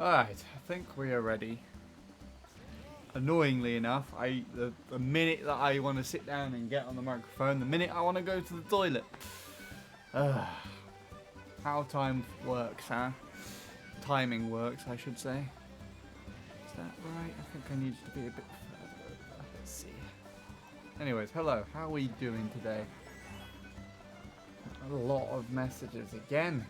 Alright, I think we are ready. Annoyingly enough, the minute that I want to sit down and get on the microphone, the minute I want to go to the toilet. How time works, huh? Timing works, I should say. Is that right? I think I need to be a bit further over. Let's see. Anyways, hello. How are we doing today? A lot of messages again.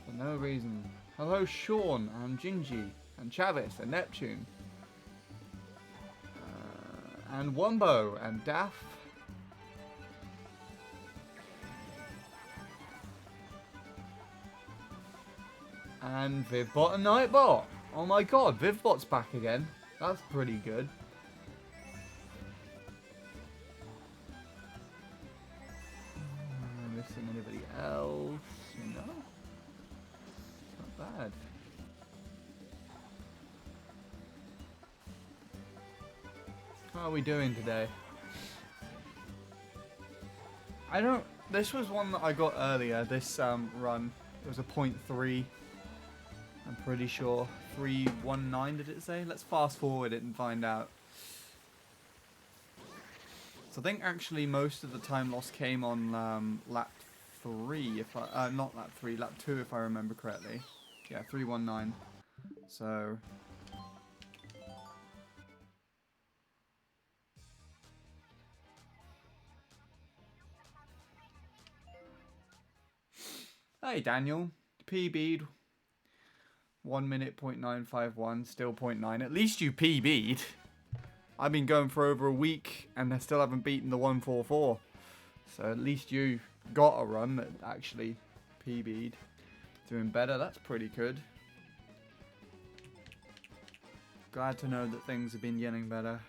For no reason. Hello, Sean and Gingy and Chavis and Neptune. And Wumbo and Daff. And Vivbot and Nightbot. Oh my god, Vivbot's back again. That's pretty good. Missing anybody else? No. Not bad. How are we doing today? This was one that I got earlier, this run. It was a 0.3. I'm pretty sure. 319 did it say? Let's fast forward it and find out. So I think actually most of the time loss came on lap 3, if I, not lap 3, lap 2 if I remember correctly. Yeah, 319. So... Hey Daniel, PB'd 1 minute .951, still 0.9. At least you PB'd. I've been going for over a week and I still haven't beaten the 144. So at least you got a run that actually PB'd. Doing better, that's pretty good. Glad to know that things have been getting better.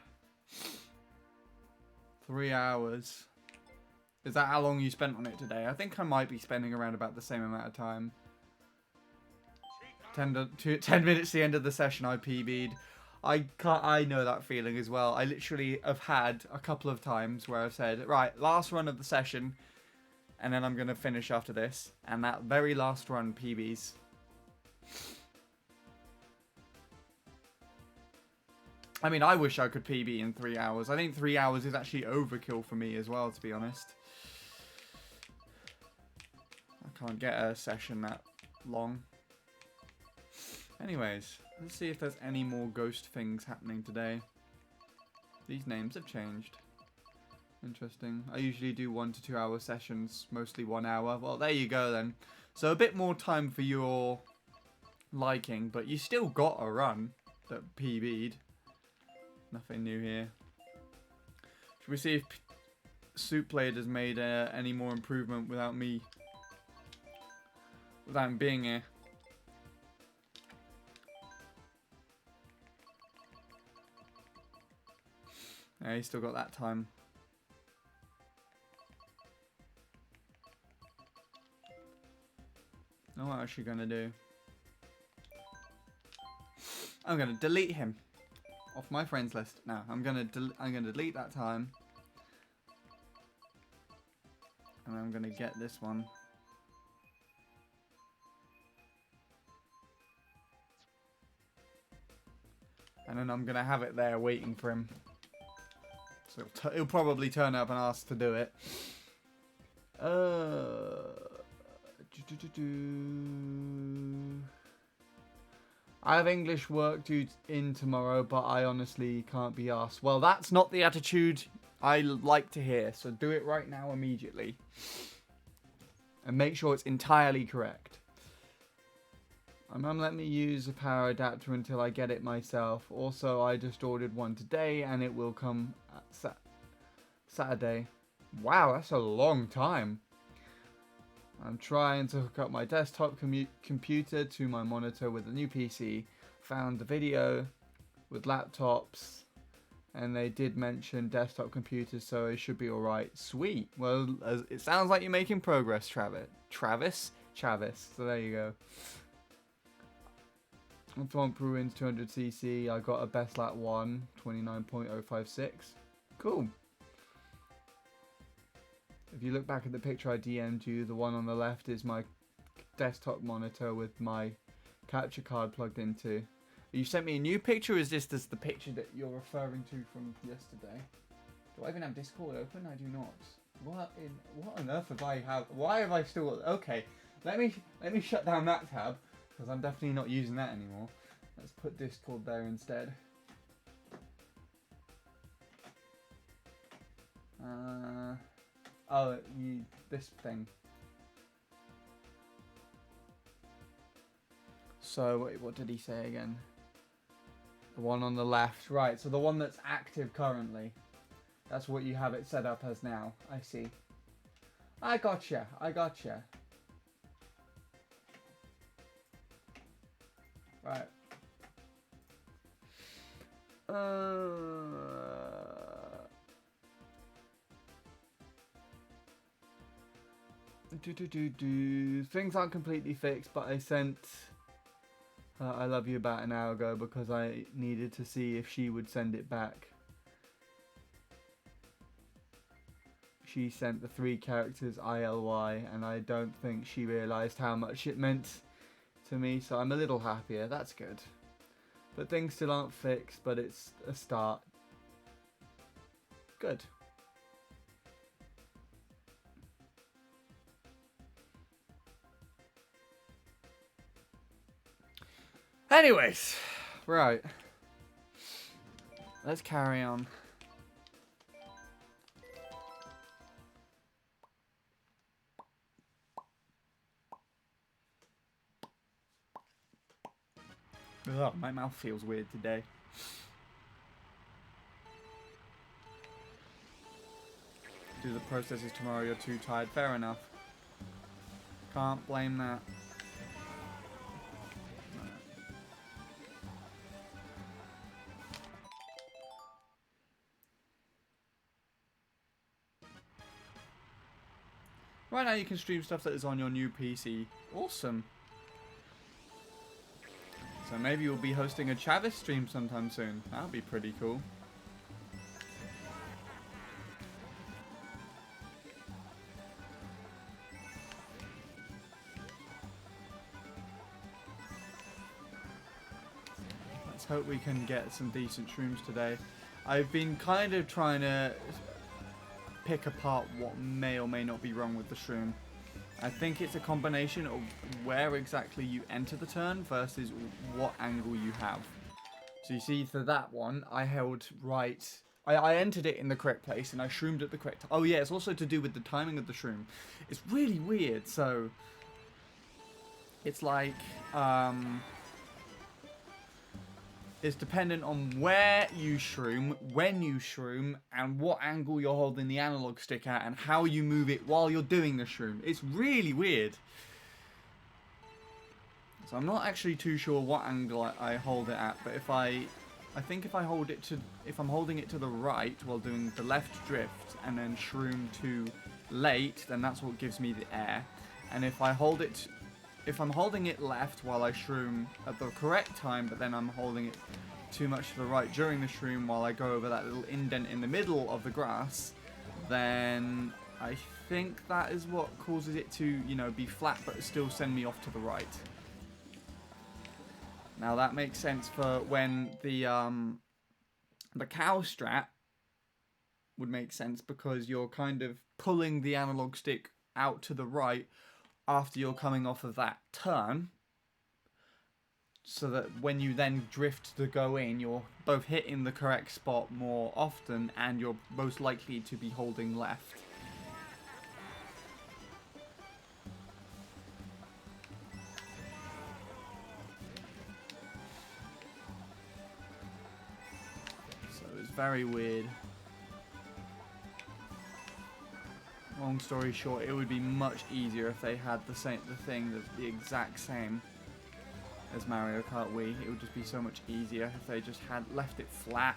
3 hours. Is that how long you spent on it today? I think I might be spending around about the same amount of time. 10 minutes to the end of the session, I PB'd. I know that feeling as well. I literally have had a couple of times where I've said, right, last run of the session, and then I'm going to finish after this. And that very last run PBs. I mean, I wish I could PB in 3 hours. I think 3 hours is actually overkill for me as well, to be honest. I can't get a session that long. Anyways, let's see if there's any more ghost things happening today. These names have changed. Interesting. I usually do 1 to 2 hour sessions, mostly 1 hour. Well, there you go then. So a bit more time for your liking, but you still got a run that PB'd. Nothing new here. Should we see if Soup Blade has made any more improvement without me? Without him being here. Yeah, he's still got that time. Know what I'm actually gonna do? I'm gonna delete him off my friends list. No, I'm gonna delete that time, and I'm gonna get this one. And then I'm gonna have it there waiting for him. So he'll probably turn up and ask to do it. I have English work due in tomorrow, but I honestly can't be asked. Well, that's not the attitude I like to hear, so do it right now immediately. And make sure it's entirely correct. My mum let me use a power adapter until I get it myself. Also, I just ordered one today and it will come at Saturday. Wow, that's a long time. I'm trying to hook up my desktop computer to my monitor with a new PC. Found the video with laptops and they did mention desktop computers, so it should be alright. Sweet. Well, it sounds like you're making progress, Travis? Chavis. So there you go. I'm Thwomp Ruins 200cc. I got a best lap 1, 29.056. Cool. If you look back at the picture I DM'd you, the one on the left is my desktop monitor with my capture card plugged into. You sent me a new picture, or is this the picture that you're referring to from yesterday? Do I even have Discord open? I do not. What on earth have I have? Why have I still? Okay, let me shut down that tab because I'm definitely not using that anymore. Let's put Discord there instead. Oh, this thing. So wait, what did he say again? The one on the left, right? So the one that's active currently. That's what you have it set up as now. I see. I gotcha. I gotcha. Right. Things aren't completely fixed, but I sent I love you about an hour ago because I needed to see if she would send it back. She sent the 3 characters ILY, and I don't think she realised how much it meant to me, so I'm a little happier. That's good. But things still aren't fixed, but it's a start. Good. Anyways, right. Let's carry on. Ugh, my mouth feels weird today. Do the processes tomorrow, you're too tired. Fair enough. Can't blame that. Right now you can stream stuff that is on your new PC. Awesome. So maybe you'll be hosting a Chavis stream sometime soon. That'll be pretty cool. Let's hope we can get some decent shrooms today. I've been kind of trying to pick apart what may or may not be wrong with the shroom. I think it's a combination of where exactly you enter the turn versus what angle you have. So you see, for that one, I held right. I entered it in the correct place and I shroomed at the correct. Oh yeah, it's also to do with the timing of the shroom. It's really weird. So it's like it's dependent on where you shroom, when you shroom, and what angle you're holding the analog stick at, and how you move it while you're doing the shroom. It's really weird. So I'm not actually too sure what angle I hold it at, but I think if I'm holding it to the right while doing the left drift and then shroom to late, then that's what gives me the air. And if I'm holding it left while I shroom at the correct time, but then I'm holding it too much to the right during the shroom while I go over that little indent in the middle of the grass, then I think that is what causes it to, you know, be flat but still send me off to the right. Now that makes sense for when the cow strat would make sense, because you're kind of pulling the analog stick out to the right after you're coming off of that turn, so that when you then drift to go in, you're both hitting the correct spot more often and you're most likely to be holding left. So it's very weird. Long story short, it would be much easier if they had the exact same as Mario Kart Wii. It would just be so much easier if they just had left it flat.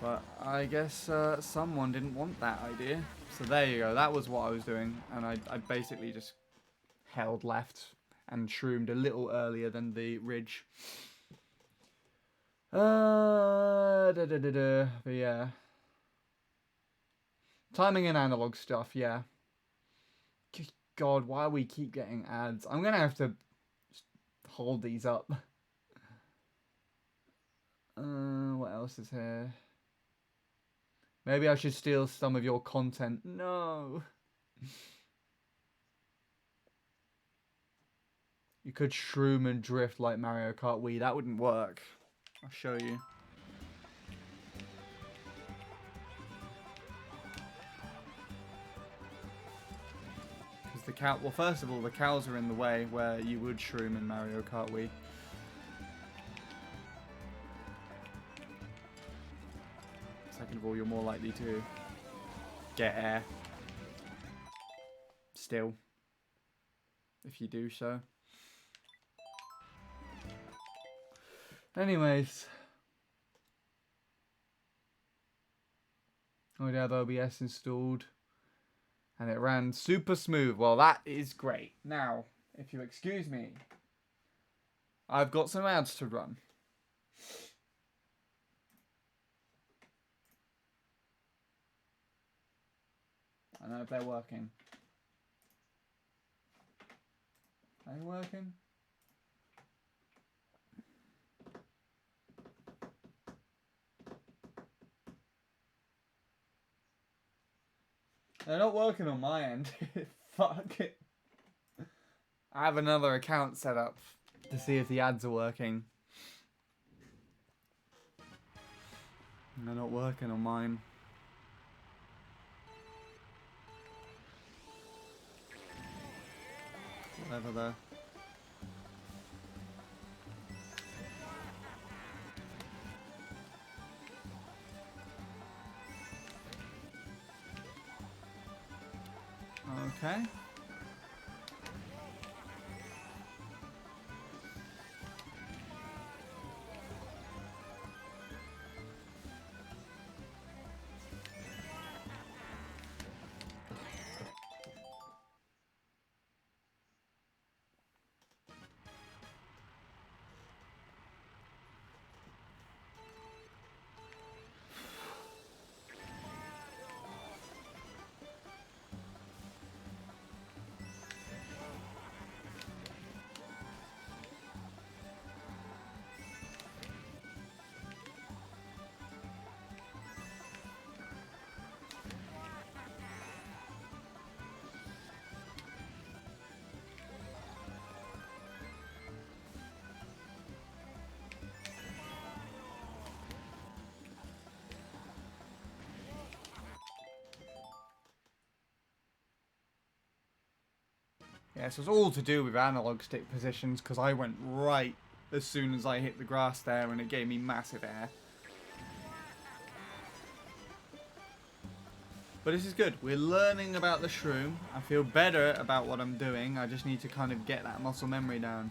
But I guess someone didn't want that idea. So there you go. That was what I was doing, and I basically just held left and shroomed a little earlier than the ridge. But yeah. Timing and analog stuff, yeah. God, why we keep getting ads? I'm gonna have to hold these up. What else is here? Maybe I should steal some of your content. No. You could shroom and drift like Mario Kart Wii. That wouldn't work. I'll show you. Because the cow... Well, first of all, the cows are in the way where you would shroom in Mario Kart Wii. Second of all, you're more likely to get air. Still. If you do so. Anyways. I already have OBS installed. And it ran super smooth. Well, that is great. Now, if you excuse me, I've got some ads to run. I don't know if they're working. Are they working? They're not working on my end. Fuck it. I have another account set up to see if the ads are working. And they're not working on mine. Whatever though. Okay. Yeah, so it's all to do with analog stick positions because I went right as soon as I hit the grass there and it gave me massive air. But this is good. We're learning about the shroom. I feel better about what I'm doing. I just need to kind of get that muscle memory down.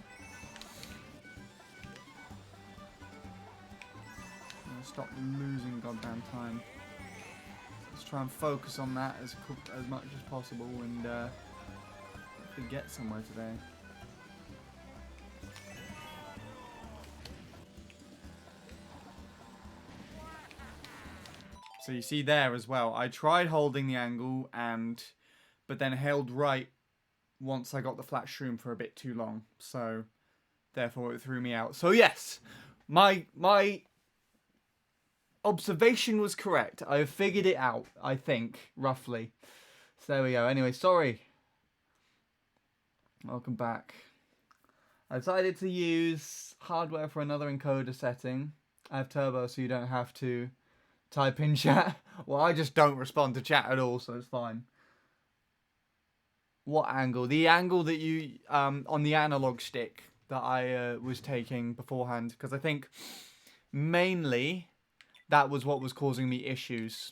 I'm gonna stop losing goddamn time. Let's try and focus on that as much as possible and get somewhere today. So you see there as well, I tried holding the angle but then held right once I got the flat shroom for a bit too long. So therefore it threw me out. So yes, my observation was correct. I figured it out, I think, roughly. So there we go. Anyway, sorry. Welcome back. I decided to use hardware for another encoder setting. I have turbo so you don't have to type in chat. Well, I just don't respond to chat at all, so it's fine. What angle? The angle that you, on the analog stick that I was taking beforehand, because I think mainly that was what was causing me issues.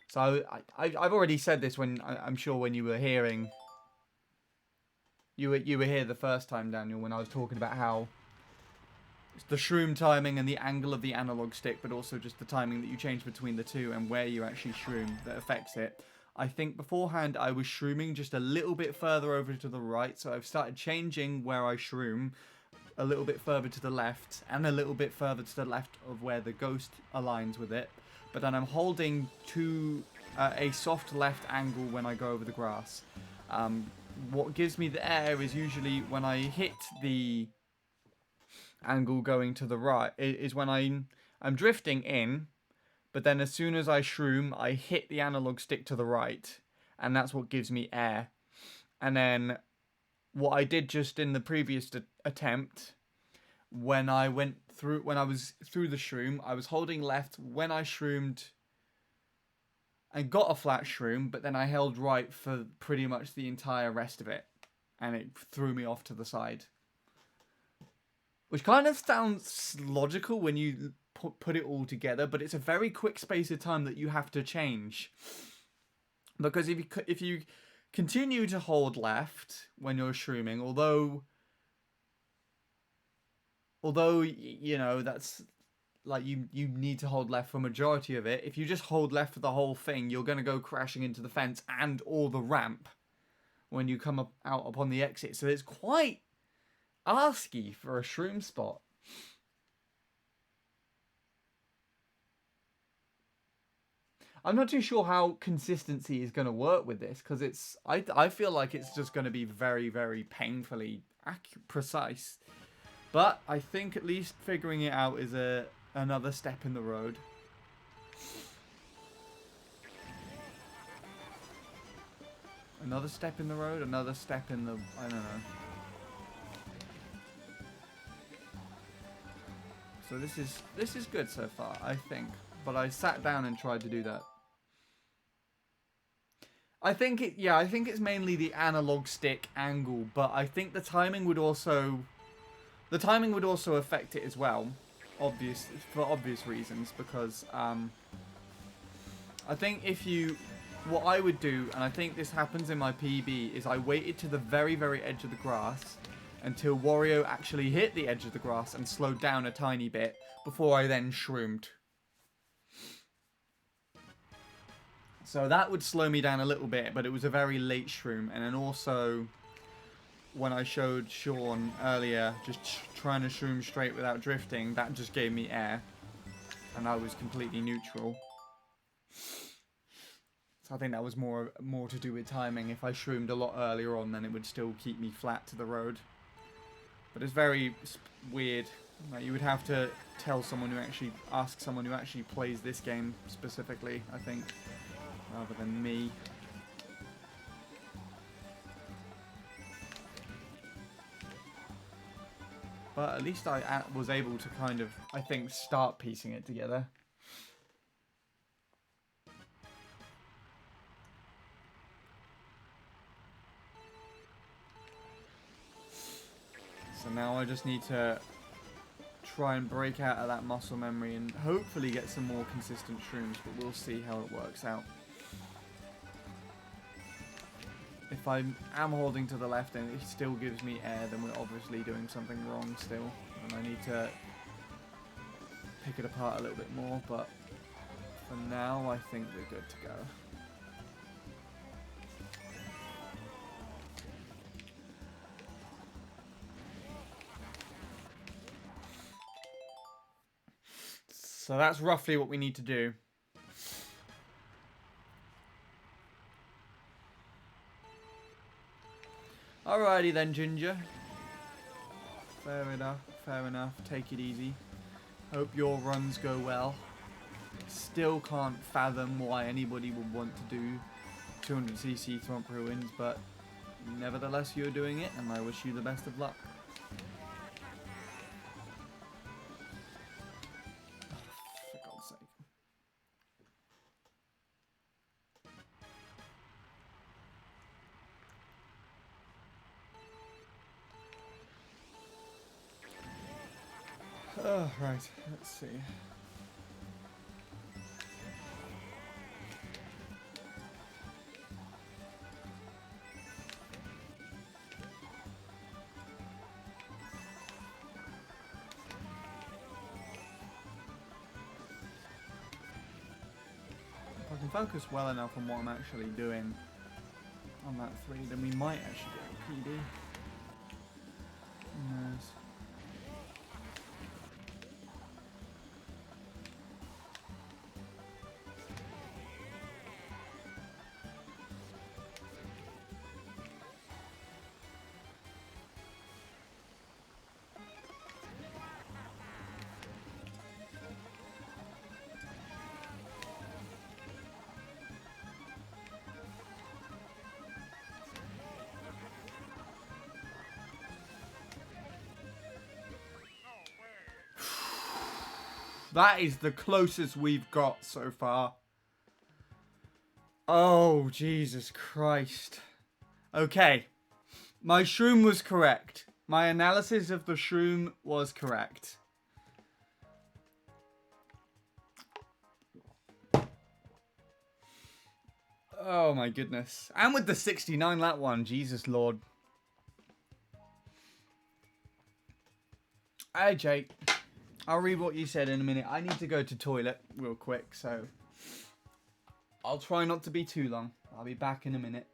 So I've already said this when, I'm sure when you were hearing... You were here the first time, Daniel, when I was talking about how it's the shroom timing and the angle of the analog stick, but also just the timing that you change between the two and where you actually shroom that affects it. I think beforehand I was shrooming just a little bit further over to the right, so I've started changing where I shroom a little bit further to the left and a little bit further to the left of where the ghost aligns with it. But then I'm holding to a soft left angle when I go over the grass. what gives me the air is usually when I hit the angle going to the right, is when I'm drifting in, but then as soon as I shroom, I hit the analog stick to the right, and that's what gives me air. And then what I did just in the previous attempt, when I was through the shroom, I was holding left when I shroomed and got a flat shroom, but then I held right for pretty much the entire rest of it, and it threw me off to the side. Which kind of sounds logical when you put it all together, but it's a very quick space of time that you have to change. Because if you continue to hold left when you're shrooming, although you know that's like you need to hold left for majority of it. If you just hold left for the whole thing, you're going to go crashing into the fence and or the ramp when you come out upon the exit. So it's quite arsky for a shroom spot. I'm not too sure how consistency is going to work with this, because I feel like it's just going to be very, very painfully precise. But I think at least figuring it out is another step in the road. Another step in the road, another step in the... I don't know. So this is good so far, I think. But I sat down and tried to do that. I think it's mainly the analog stick angle, but I think the timing would also affect it as well, for obvious reasons, because I think what I would do, and I think this happens in my PB, is I waited to the very, very edge of the grass until Wario actually hit the edge of the grass and slowed down a tiny bit before I then shroomed. So that would slow me down a little bit, but it was a very late shroom. And then also, when I showed Sean earlier, just trying to shroom straight without drifting, that just gave me air. And I was completely neutral. So I think that was more to do with timing. If I shroomed a lot earlier on, then it would still keep me flat to the road. But it's very weird. Like, you would have to ask someone who actually plays this game specifically, I think, rather than me. But at least I was able to kind of, I think, start piecing it together. So now I just need to try and break out of that muscle memory and hopefully get some more consistent shrooms, but we'll see how it works out. If I am holding to the left and it still gives me air, then we're obviously doing something wrong still, and I need to pick it apart a little bit more, but for now I think we're good to go. So that's roughly what we need to do. Alrighty then, Ginger. Fair enough, fair enough. Take it easy. Hope your runs go well. Still can't fathom why anybody would want to do 200cc Thwomp Ruins, but nevertheless you're doing it, and I wish you the best of luck. For God's sake. Oh, right, let's see. If I can focus well enough on what I'm actually doing on that 3, then we might actually get a PD. Who knows? That is the closest we've got so far. Oh, Jesus Christ. Okay. My shroom was correct. My analysis of the shroom was correct. Oh my goodness. And with the 69 lat one, Jesus Lord. Hey Jake. I'll read what you said in a minute. I need to go to toilet real quick, so I'll try not to be too long. I'll be back in a minute.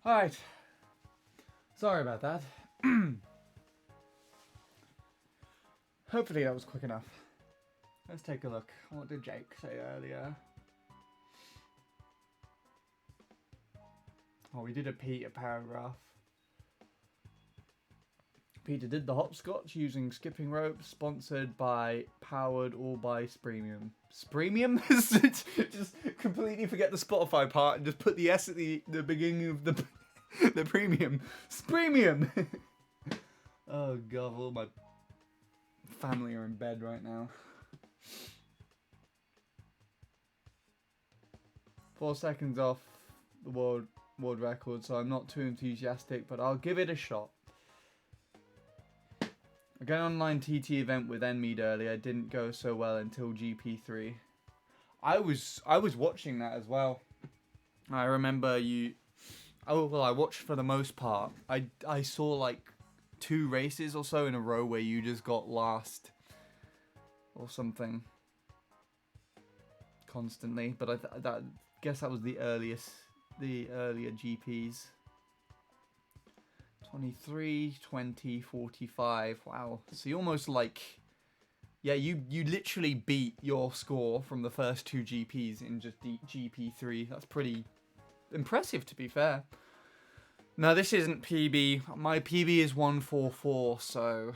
Alright. Sorry about that. Hopefully that was quick enough. Let's take a look. What did Jake say earlier? Oh, we did a Peter paragraph. Peter did the hopscotch using skipping rope, sponsored by, powered all by Spreemium. Spreemium? Just completely forget the Spotify part and just put the S at the beginning of the premium. Spreemium! Oh god, all my family are in bed right now. 4 seconds off the world record, so I'm not too enthusiastic, but I'll give it a shot. Again, online TT event with Enmead earlier didn't go so well until GP3. I was watching that as well. I remember you. Oh well, I watched for the most part. I saw like 2 races or so in a row where you just got last or something constantly. But I guess that was the earlier GPs. 23, 20, 45. Wow. So you almost like, yeah, you literally beat your score from the first 2 GPs in just GP3. That's pretty impressive, to be fair. No, this isn't PB. My PB is 144, so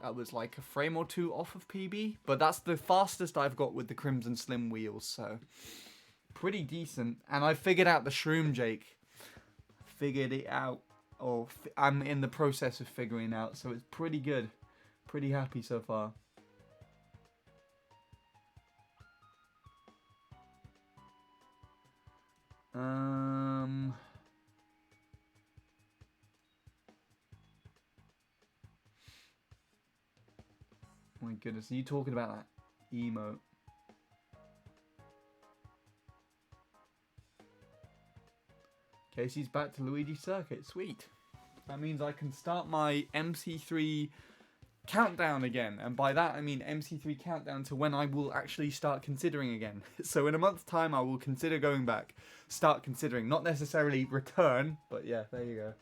that was like a frame or 2 off of PB. But that's the fastest I've got with the Crimson Slim wheels, so pretty decent. And I figured out the shroom, Jake. Figured it out. Or I'm in the process of figuring out, so it's pretty good. Pretty happy so far. my goodness, are you talking about that emote? Casey's back to Luigi Circuit. Sweet. That means I can start my MC3 countdown again. And by that, I mean MC3 countdown to when I will actually start considering again. So in a month's time, I will consider going back. Start considering. Not necessarily return, but yeah, there you go.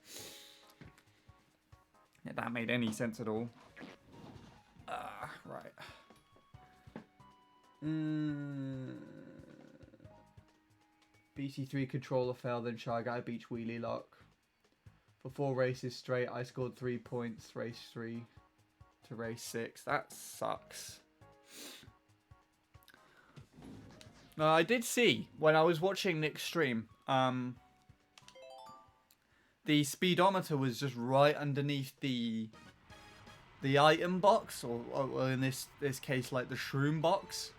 If that made any sense at all. Right. BC3 controller failed, then Shy Guy Beach wheelie lock. For 4 races straight, I scored 3 points, race 3 to race 6. That sucks. I did see, when I was watching Nick's stream, the speedometer was just right underneath the item box, or in this case, like the shroom box.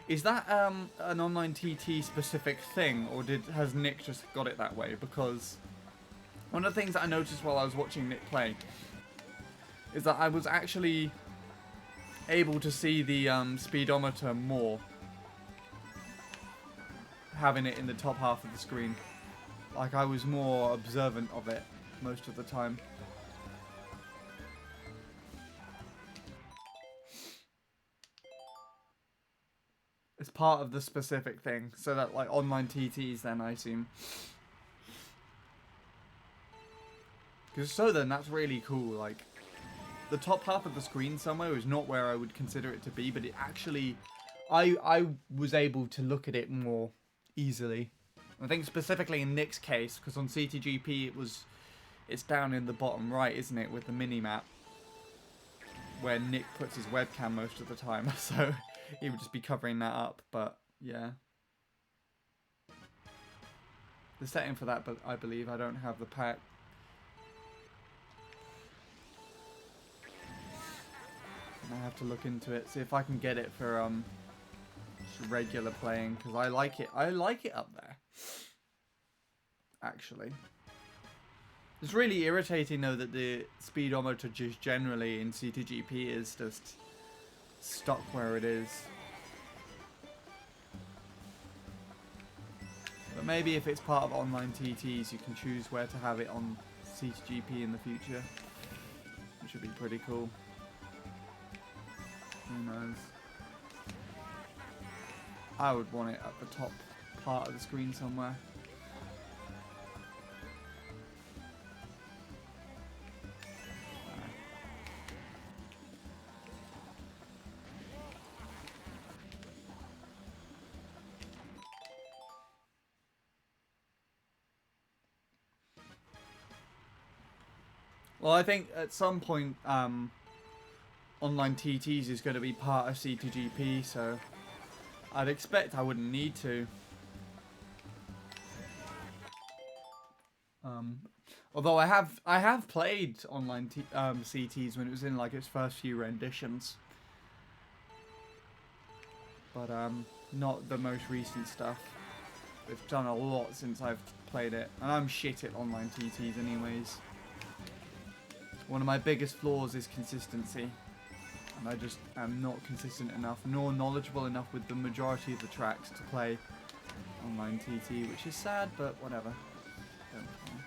Is that an online TT specific thing, or has Nick just got it that way? Because one of the things that I noticed while I was watching Nick play is that I was actually able to see the speedometer more, having it in the top half of the screen. Like, I was more observant of it most of the time. It's part of the specific thing, so that, like, online TTs then, I assume. Because so then, that's really cool. Like, the top half of the screen somewhere is not where I would consider it to be, but it actually, I was able to look at it more easily. I think specifically in Nick's case, because on CTGP it's down in the bottom right, isn't it, with the mini-map, where Nick puts his webcam most of the time, so he would just be covering that up, but yeah. The setting for that, but I believe I don't have the pack. I have to look into it, see if I can get it for just regular playing, because I like it up there, actually. It's really irritating though that the speedometer just generally in CTGP is just stuck where it is. But maybe if it's part of online TTs, you can choose where to have it on CTGP in the future, which would be pretty cool. Who knows? I would want it at the top part of the screen somewhere. Well, I think at some point, online TTs is going to be part of CTGP, so I'd expect I wouldn't need to. Although I have played online CTs when it was in like its first few renditions, but not the most recent stuff. They've done a lot since I've played it, and I'm shit at online TTs anyways. One of my biggest flaws is consistency, and I just am not consistent enough, nor knowledgeable enough with the majority of the tracks to play online TT, which is sad, but whatever. Don't care.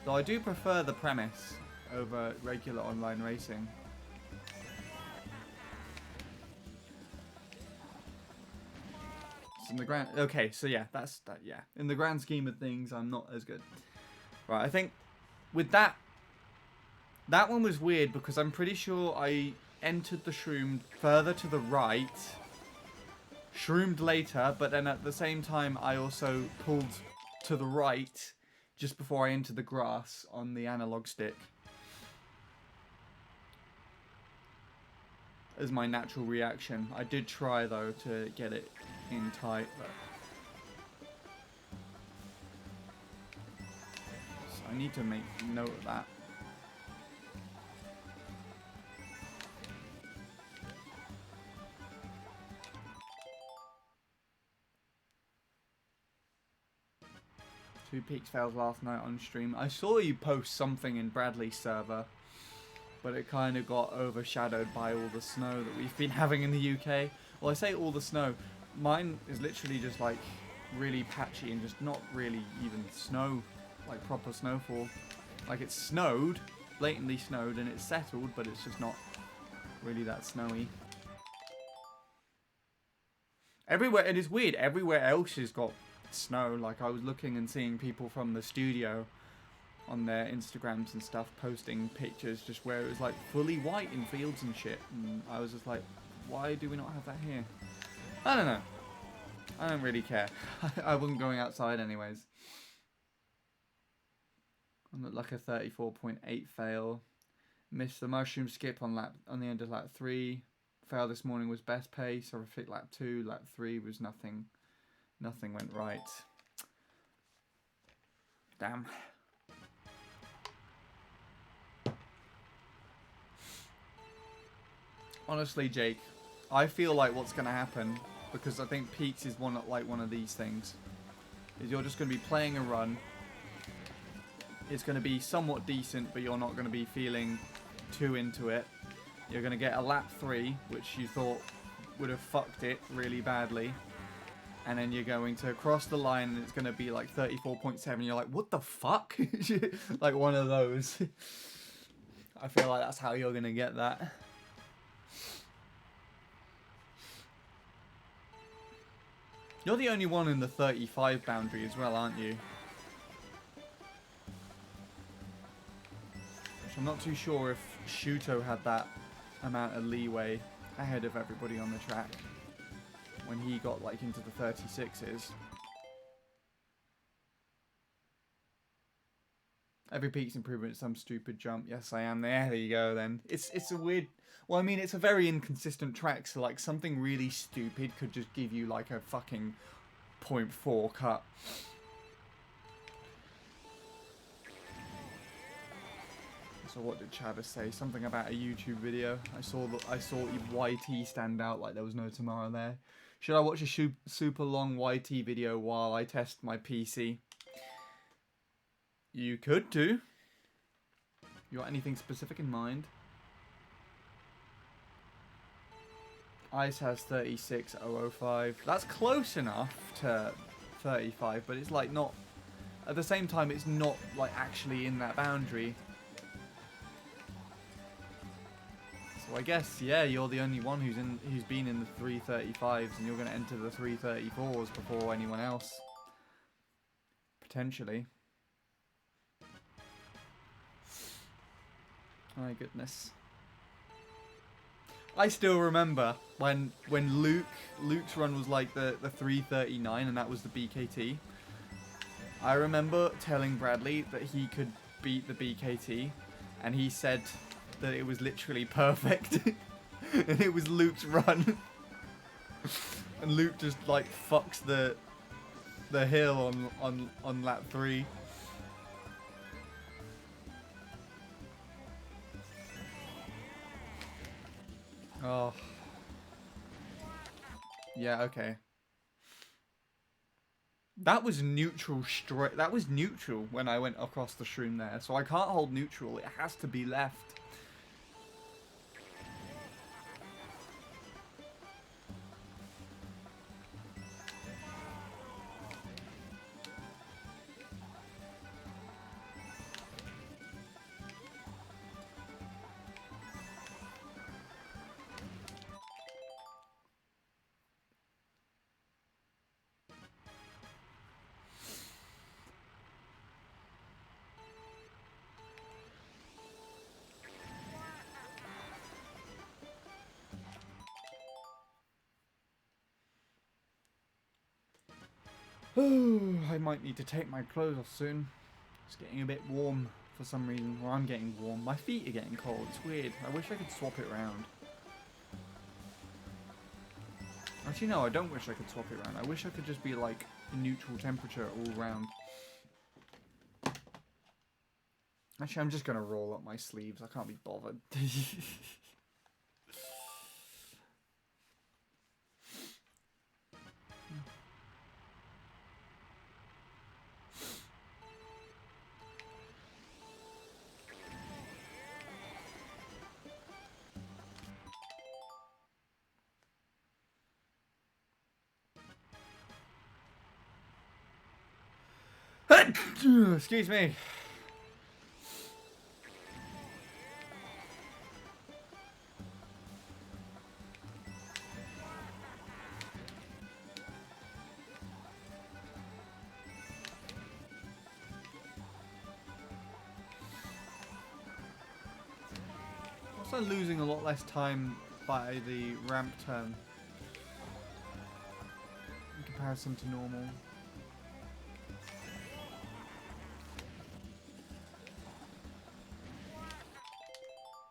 Though I do prefer the premise over regular online racing. So in the grand, okay, so yeah, yeah. In the grand scheme of things, I'm not as good. Right, I think with that one was weird because I'm pretty sure I entered the shroom further to the right, shroomed later, but then at the same time I also pulled to the right just before I entered the grass on the analog stick as my natural reaction. I did try though to get it in tight, but so I need to make note of that. Two Peaks fails last night on stream. I saw you post something in Bradley's server but it kind of got overshadowed by all the snow that we've been having in the UK. Well, I say all the snow. Mine is literally just like really patchy and just not really even snow, like proper snowfall. Like it's snowed, blatantly snowed, and it's settled, but it's just not really that snowy. Everywhere, and it's weird, everywhere else has got snow. Like I was looking and seeing people from the studio on their Instagrams and stuff posting pictures just where it was like fully white in fields and shit, and I was just like, why do we not have that here? I don't know. I don't really care. I wasn't going outside anyways. I looked like a 34.8 fail. Missed the mushroom skip on the end of lap 3. Fail this morning was best pace. Horrific lap 2. Lap 3 was nothing. Nothing went right. Damn. Honestly, Jake, I feel like what's going to happen, because I think Peaks is one of these things, is you're just going to be playing a run. It's going to be somewhat decent, but you're not going to be feeling too into it. You're going to get a lap 3, which you thought would have fucked it really badly. And then you're going to cross the line and it's going to be like 34.7. You're like, what the fuck? Like one of those. I feel like that's how you're going to get that. You're the only one in the 35 boundary as well, aren't you? Which I'm not too sure if Shuto had that amount of leeway ahead of everybody on the track when he got like into the 36s. Every peak's improvement, some stupid jump. Yes, I am there. There you go then. It's a weird... Well, I mean, it's a very inconsistent track, so like something really stupid could just give you like a fucking 0.4 cut. So what did Chavis say? Something about a YouTube video. I saw YT stand out like there was no tomorrow there. Should I watch a super long YT video while I test my PC? You could do. You got anything specific in mind? Ice has 36.005. That's close enough to 35, but it's like not... At the same time, it's not like actually in that boundary. So I guess, yeah, you're the only one who's been in the 335s, and you're going to enter the 334s before anyone else. Potentially. My goodness. I still remember when Luke's run was like the 339 and that was the BKT. I remember telling Bradley that he could beat the BKT, and he said that it was literally perfect. And it was Luke's run. And Luke just like fucks the hill on lap 3. Oh. Yeah, okay. That was neutral straight. That was neutral when I went across the shroom there. So I can't hold neutral. It has to be left. I might need to take my clothes off soon. It's getting a bit warm for some reason. Or I'm getting warm. My feet are getting cold. It's weird. I wish I could swap it around. Actually, no, I don't wish I could swap it around. I wish I could just be like neutral temperature all round. Actually, I'm just going to roll up my sleeves. I can't be bothered. Excuse me. Also losing a lot less time by the ramp turn in comparison to normal.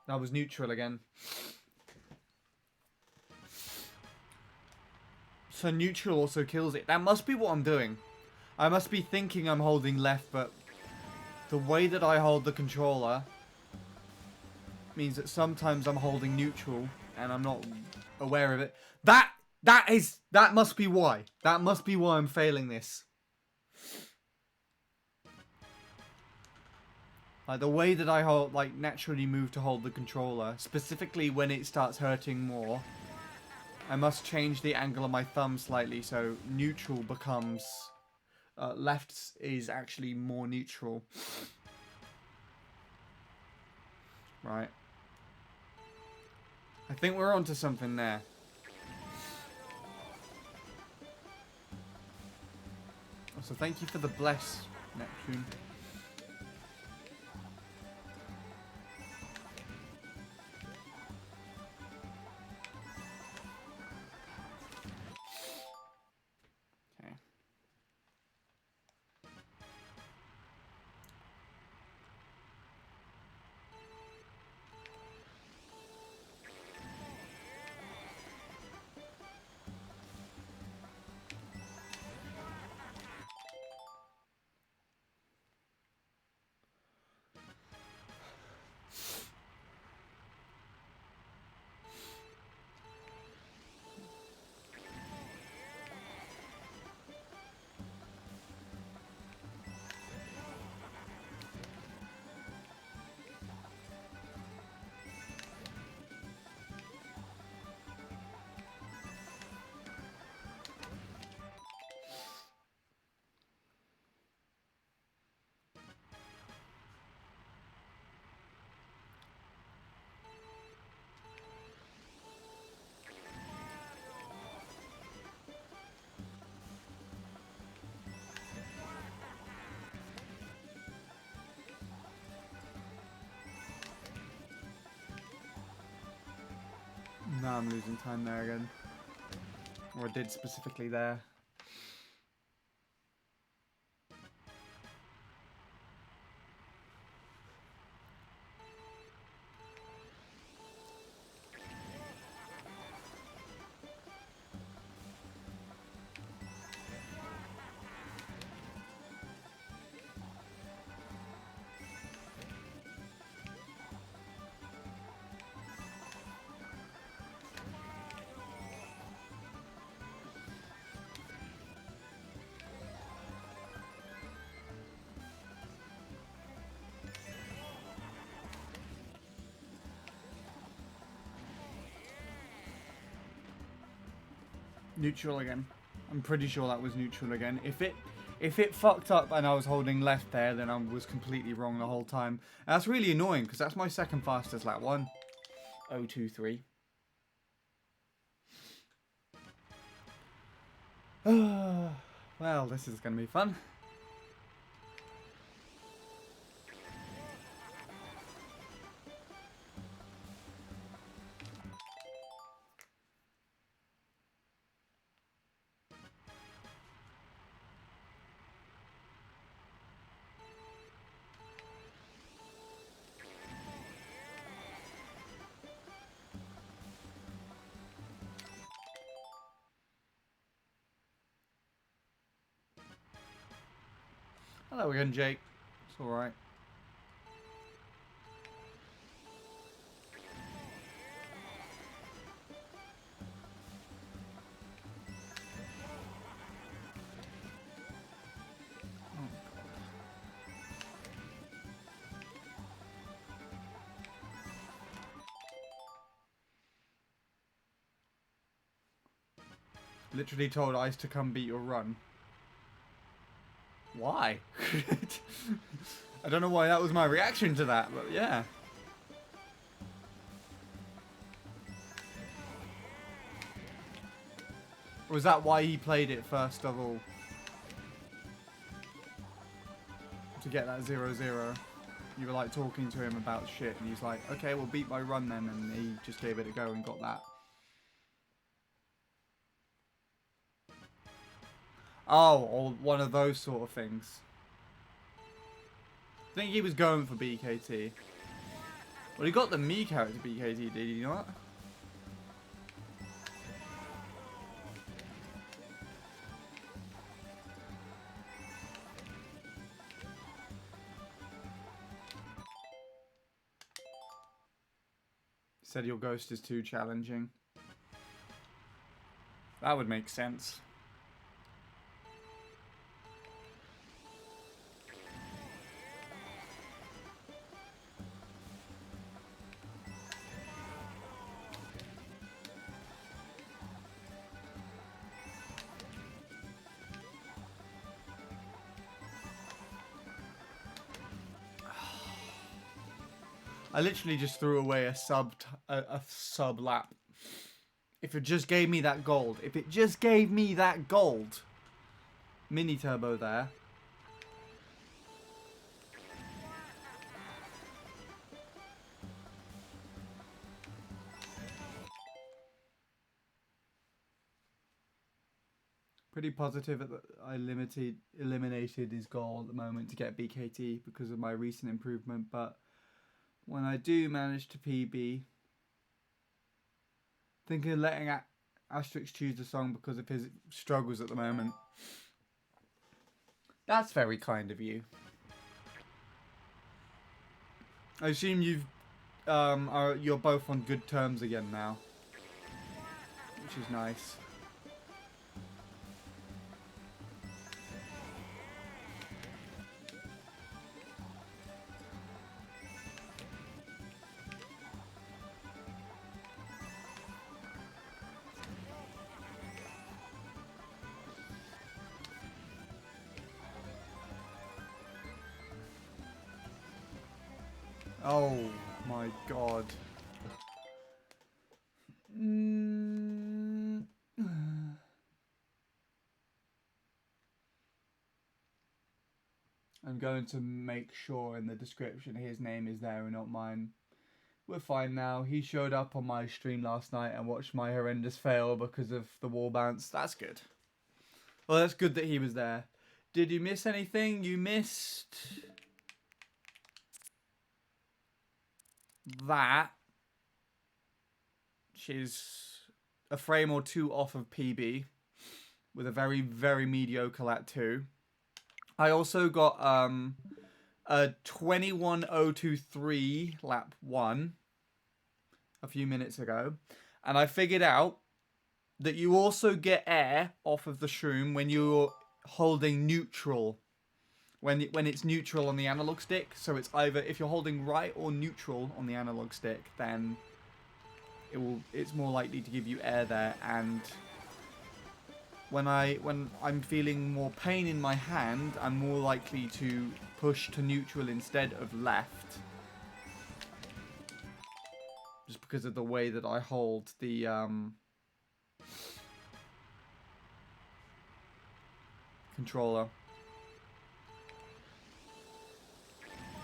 That was neutral again. So neutral also kills it. That must be what I'm doing. I must be thinking I'm holding left, but the way that I hold the controller means that sometimes I'm holding neutral and I'm not aware of it. That must be why. That must be why I'm failing this. Like the way that I hold, like naturally move to hold the controller, specifically when it starts hurting more, I must change the angle of my thumb slightly so neutral becomes left is actually more neutral. Right. I think we're onto something there. So thank you for the bless, Neptune. Okay. Now I'm losing time there again. Or I did specifically there. Neutral again. I'm pretty sure that was neutral again. If it fucked up and I was holding left there, then I was completely wrong the whole time. And that's really annoying because that's my second fastest lap. 1:023. Well, this is going to be fun. Hello again, Jake. It's alright. Literally told Ice to come beat your run. Why? I don't know why that was my reaction to that, but yeah. Or was that why he played it first of all? To get that 0-0. You were like talking to him about shit and he's like, okay, well beat my run then, and he just gave it a go and got that. Oh, or one of those sort of things. I think he was going for BKT. Well, he got the me character BKT, did he not? Said your ghost is too challenging. That would make sense. I literally just threw away a sub lap. If it just gave me that gold. If it just gave me that gold. Mini turbo there. Pretty positive that I eliminated his goal at the moment to get BKT because of my recent improvement, but when I do manage to PB, thinking of letting Asterix choose the song because of his struggles at the moment. That's very kind of you. I assume you're both on good terms again now, which is nice. Oh my god. I'm going to make sure in the description his name is there and not mine. We're fine now. He showed up on my stream last night and watched my horrendous fail because of the wall bounce. That's good. Well, that's good that he was there. Did you miss anything? You missed that, which is a frame or two off of PB with a very, very mediocre lat 2. I also got a 21.023 lap 1 a few minutes ago, and I figured out that you also get air off of the shroom when you're holding neutral. When it's neutral on the analog stick, so it's either if you're holding right or neutral on the analog stick, then it's more likely to give you air there. And when I'm feeling more pain in my hand, I'm more likely to push to neutral instead of left, just because of the way that I hold the controller.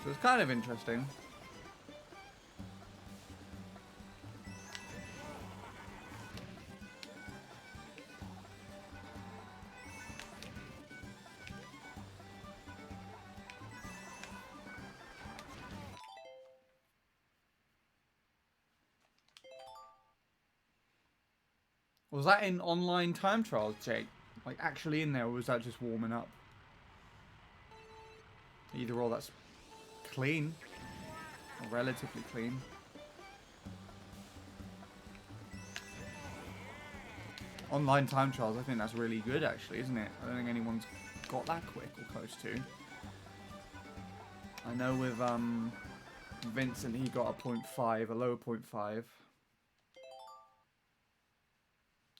So it's kind of interesting. Was that in online time trials, Jake? Like actually in there, or was that just warming up? Either or, that's clean. Or relatively clean. Online time trials, I think that's really good actually, isn't it? I don't think anyone's got that quick or close to. I know with Vincent, he got a 0.5, a low 0.5.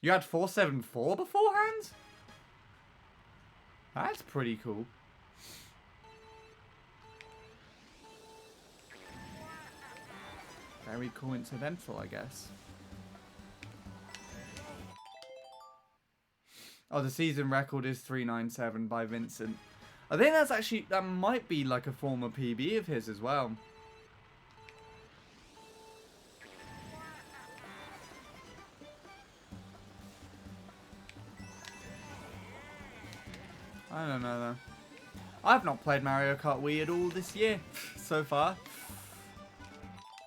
You had 474 beforehand? That's pretty cool. Very coincidental, I guess. Oh, the season record is 397 by Vincent. I think that's actually, that might be like a former PB of his as well. I don't know though. I've not played Mario Kart Wii at all this year so far.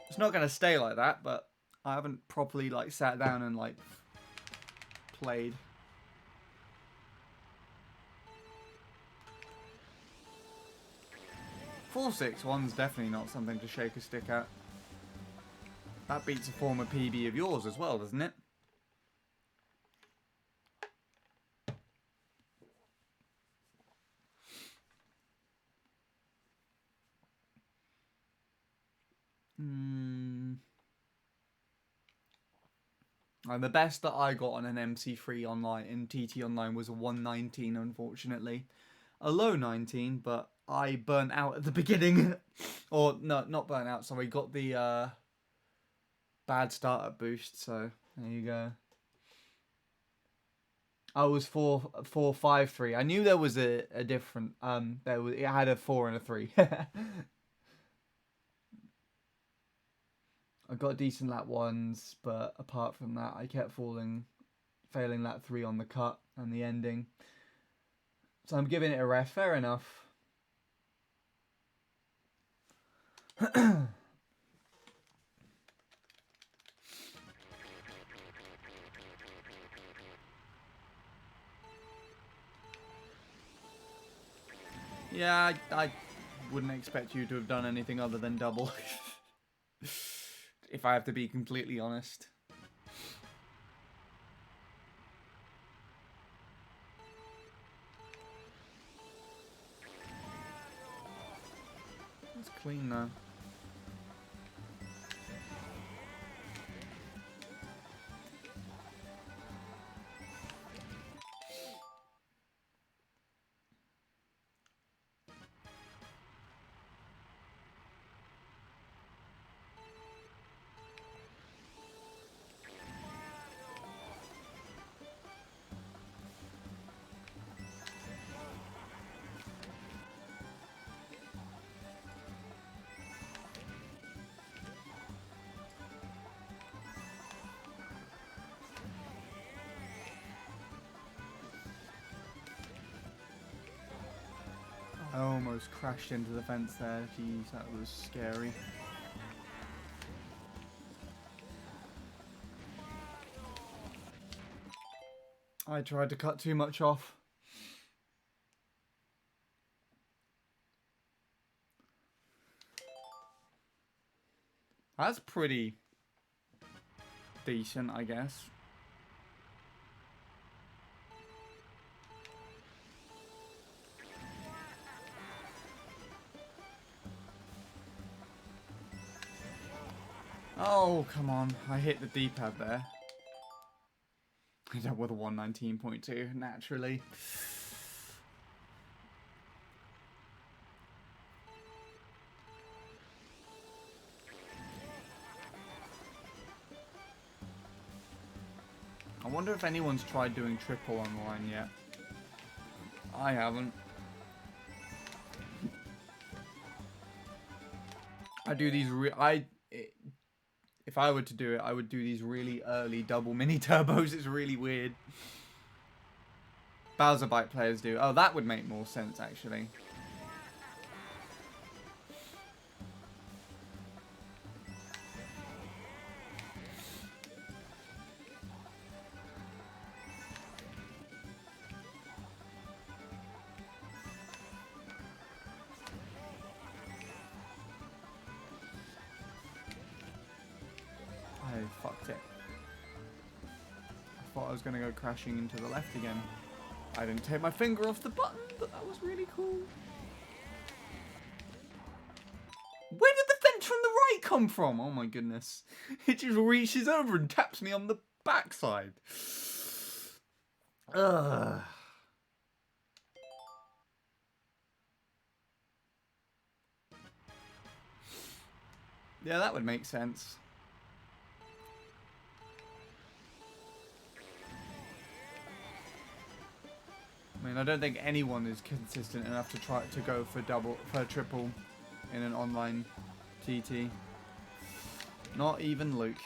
It's not going to stay like that, but I haven't properly like sat down and like played. 461's definitely not something to shake a stick at. That beats a former PB of yours as well, doesn't it? And the best that I got on an MC3 online in TT online was a 119, unfortunately. A low 19, but I burnt out at the beginning. Or, no, not burnt out, sorry. Got the bad startup boost, so there you go. I was 453. I knew there was a different, it had a 4 and a 3. I got decent lap 1s, but apart from that, I kept failing lap 3 on the cut and the ending. So I'm giving it a ref, fair enough. Yeah, I wouldn't expect you to have done anything other than double. If I have to be completely honest. It's clean though. I almost crashed into the fence there. Jeez, that was scary. I tried to cut too much off. That's pretty decent, I guess. Oh, come on. I hit the D-pad there. I dealt with a 119.2, naturally. I wonder if anyone's tried doing triple online yet. I haven't. I do these if I were to do it, I would do these really early double mini turbos. It's really weird. Bowser bike players do. Oh, that would make more sense, actually. I fucked it. I thought I was going to go crashing into the left again. I didn't take my finger off the button, but that was really cool. Where did the fence from the right come from? Oh my goodness. It just reaches over and taps me on the backside. Ugh. Yeah, that would make sense. mean, I don't think anyone is consistent enough to try to go for triple in an online TT. Not even Luke.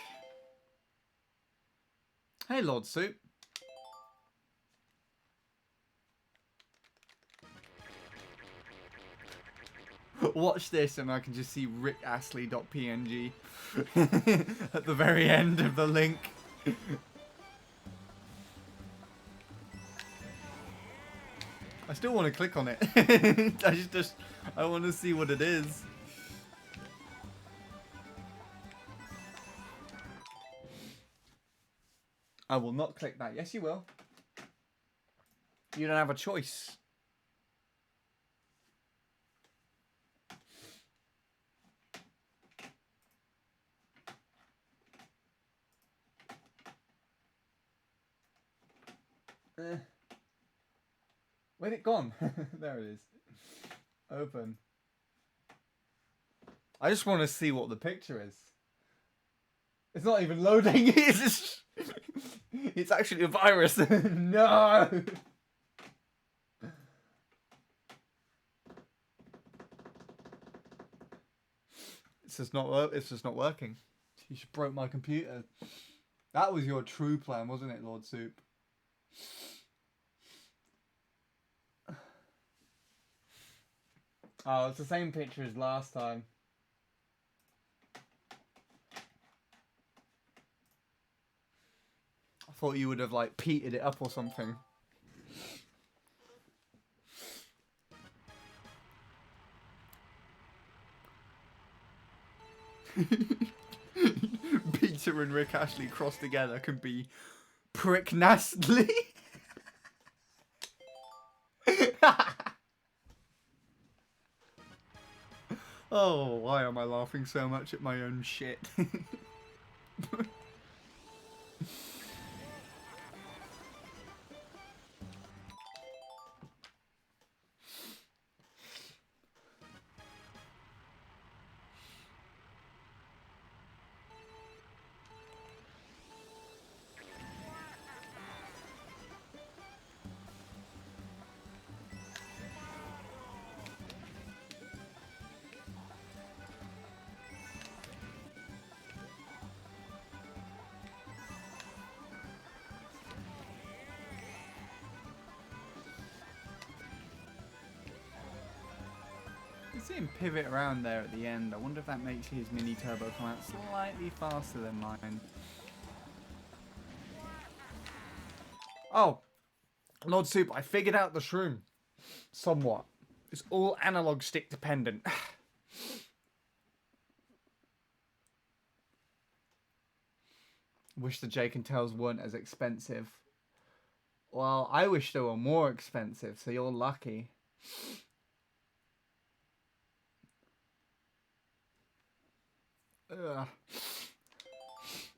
Hey, Lord Soup. Watch this and I can just see rickasley.png at the very end of the link. I still want to click on it. I want to see what it is. I will not click that. Yes, you will. You don't have a choice. Where'd it gone? There it is. Open. I just want to see what the picture is. It's not even loading. It's actually a virus. No. It's just not working. You should broke my computer. That was your true plan, wasn't it, Lord Soup? Oh, it's the same picture as last time. I thought you would have, like, peated it up or something. Peter and Rick Ashley crossed together can be prick nastily. Oh, why am I laughing so much at my own shit? See him pivot around there at the end. I wonder if that makes his mini turbo come out slightly faster than mine. Oh, Lord Soup, I figured out the shroom. Somewhat. It's all analog stick dependent. Wish the Jake and Tails weren't as expensive. Well, I wish they were more expensive, so you're lucky. Ugh.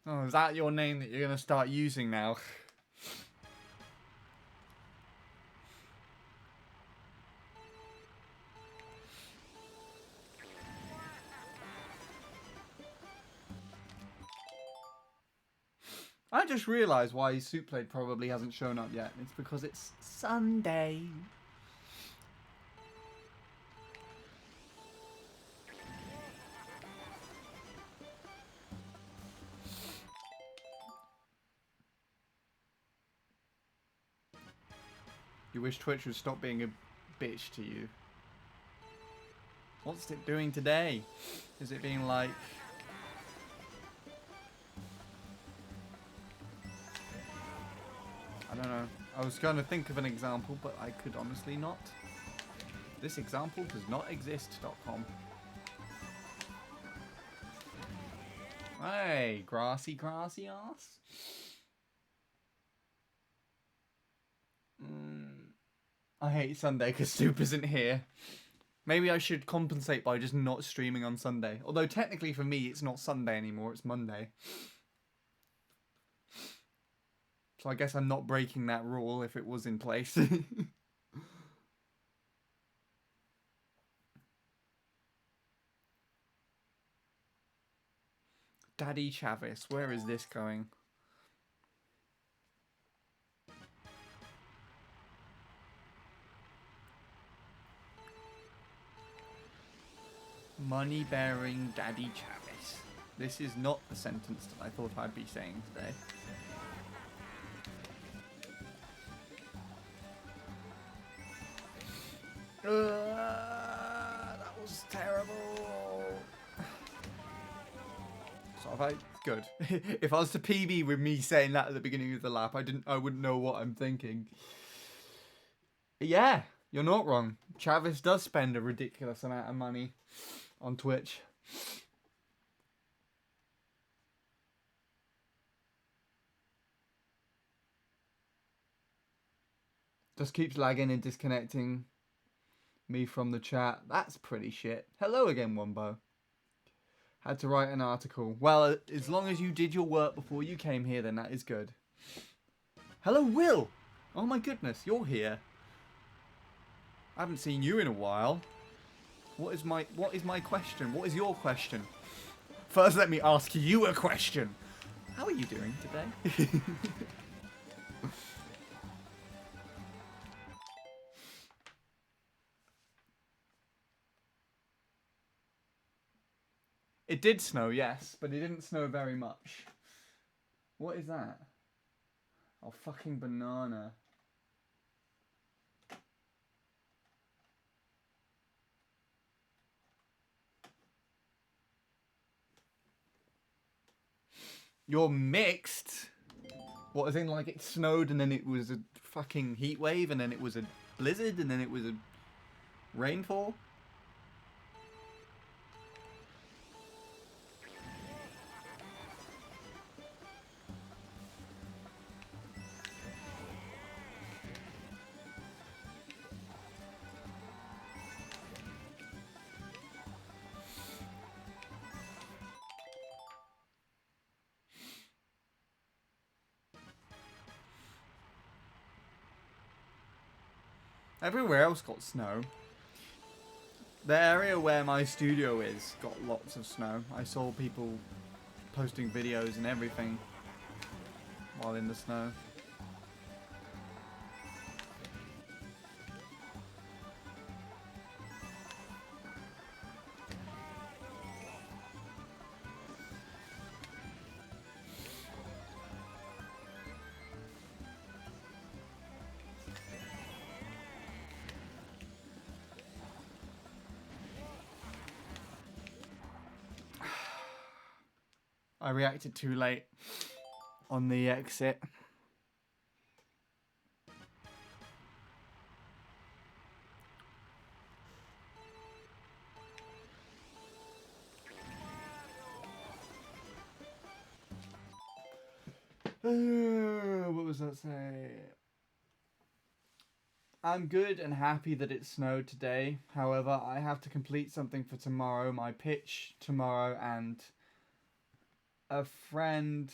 Oh, is that your name that you're going to start using now? I just realised why Soupplate probably hasn't shown up yet. It's because it's Sunday. You wish Twitch would stop being a bitch to you. What's it doing today? Is it being like... I don't know. I was going to think of an example, but I could honestly not. This example does not exist.com. Hey, grassy ass. I hate Sunday because Soup isn't here. Maybe I should compensate by just not streaming on Sunday. Although technically for me it's not Sunday anymore, it's Monday. So I guess I'm not breaking that rule if it was in place. Daddy Chavis, where is this going? Money-bearing Daddy Chavis. This is not the sentence that I thought I'd be saying today. That was terrible. So if good. If I was to PB with me saying that at the beginning of the lap, I wouldn't know what I'm thinking. Yeah, you're not wrong. Chavis does spend a ridiculous amount of money on Twitch. Just keeps lagging and disconnecting me from the chat. That's pretty shit. Hello again, Wombo. Had to write an article. Well, as long as you did your work before you came here, then that is good. Hello, Will. Oh my goodness, you're here. I haven't seen you in a while. What is my question? What is your question? First, let me ask you a question. How are you doing today? It did snow, yes, but it didn't snow very much. What is that? Oh, fucking banana. You're mixed? What, as in like it snowed and then it was a fucking heat wave and then it was a blizzard and then it was a rainfall? Everywhere else got snow. The area where my studio is got lots of snow. I saw people posting videos and everything while in the snow. I reacted too late on the exit. What was that say? I'm good and happy that it snowed today. However, I have to complete something for tomorrow, my pitch tomorrow, and a friend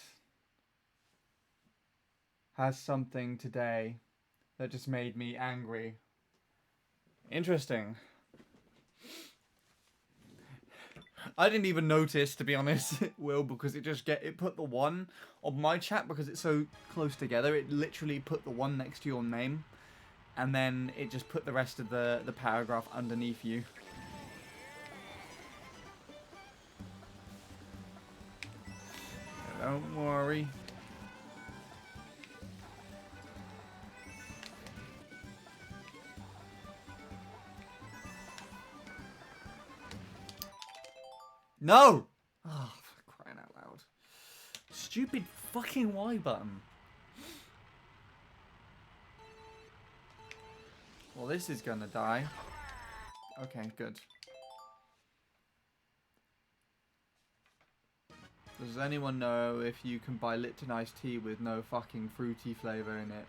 has something today that just made me angry. Interesting. I didn't even notice, to be honest, Will, because it put the one on my chat because it's so close together. It literally put the one next to your name, and then it just put the rest of the paragraph underneath you. Don't worry. No! Oh, for crying out loud. Stupid fucking Y button. Well, this is gonna die. Okay, good. Does anyone know if you can buy Lipton iced tea with no fucking fruity flavour in it?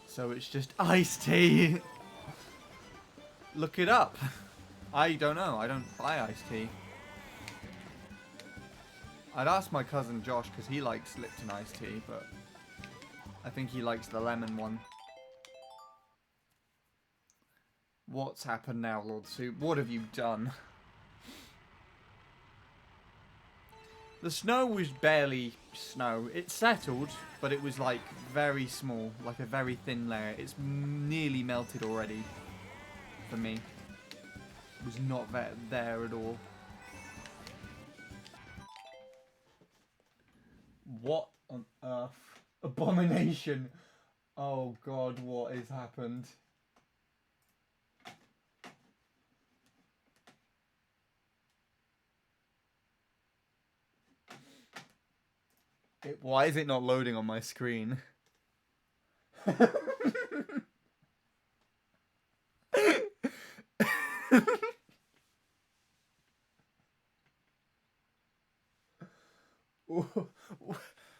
So it's just iced tea. Look it up. I don't know. I don't buy iced tea. I'd ask my cousin Josh because he likes Lipton iced tea, but I think he likes the lemon one. What's happened now, Lord Soup? What have you done? The snow was barely snow. It settled, but it was like very small, like a very thin layer. It's nearly melted already for me. Was not there at all. What on earth? Abomination. Oh god, what has happened? Why is it not loading on my screen?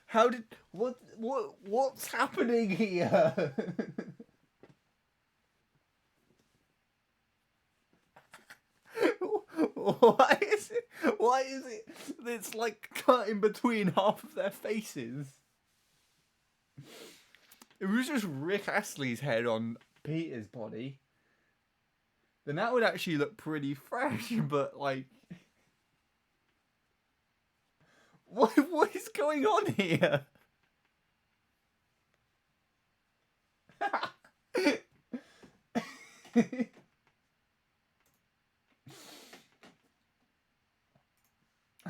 How did what's happening here? Why is it it's like cut in between half of their faces? It was just Rick Astley's head on Peter's body. Then that would actually look pretty fresh, but like what is going on here?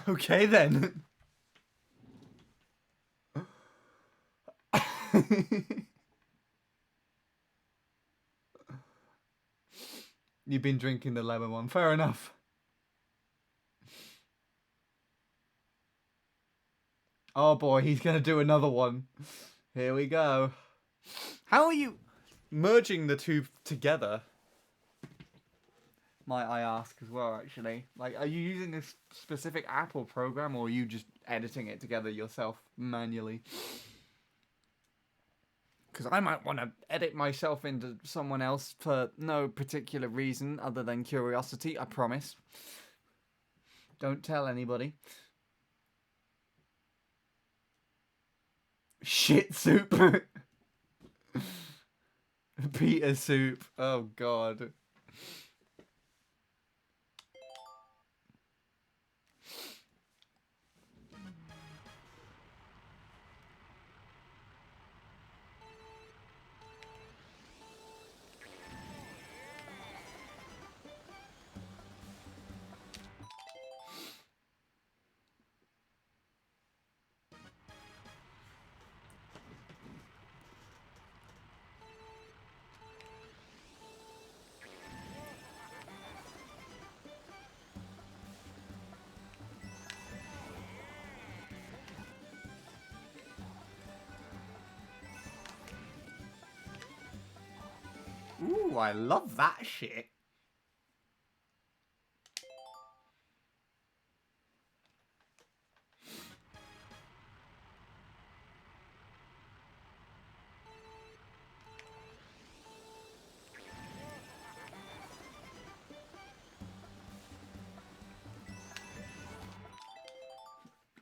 Okay then. You've been drinking the lemon one. Fair enough. Oh boy, he's going to do another one. Here we go. How are you merging the two together? Might I ask as well, actually. Like, are you using a specific app or program, or are you just editing it together yourself manually? Because I might want to edit myself into someone else for no particular reason other than curiosity, I promise. Don't tell anybody. Shit soup. Peter soup. Oh, God. Ooh, I love that shit.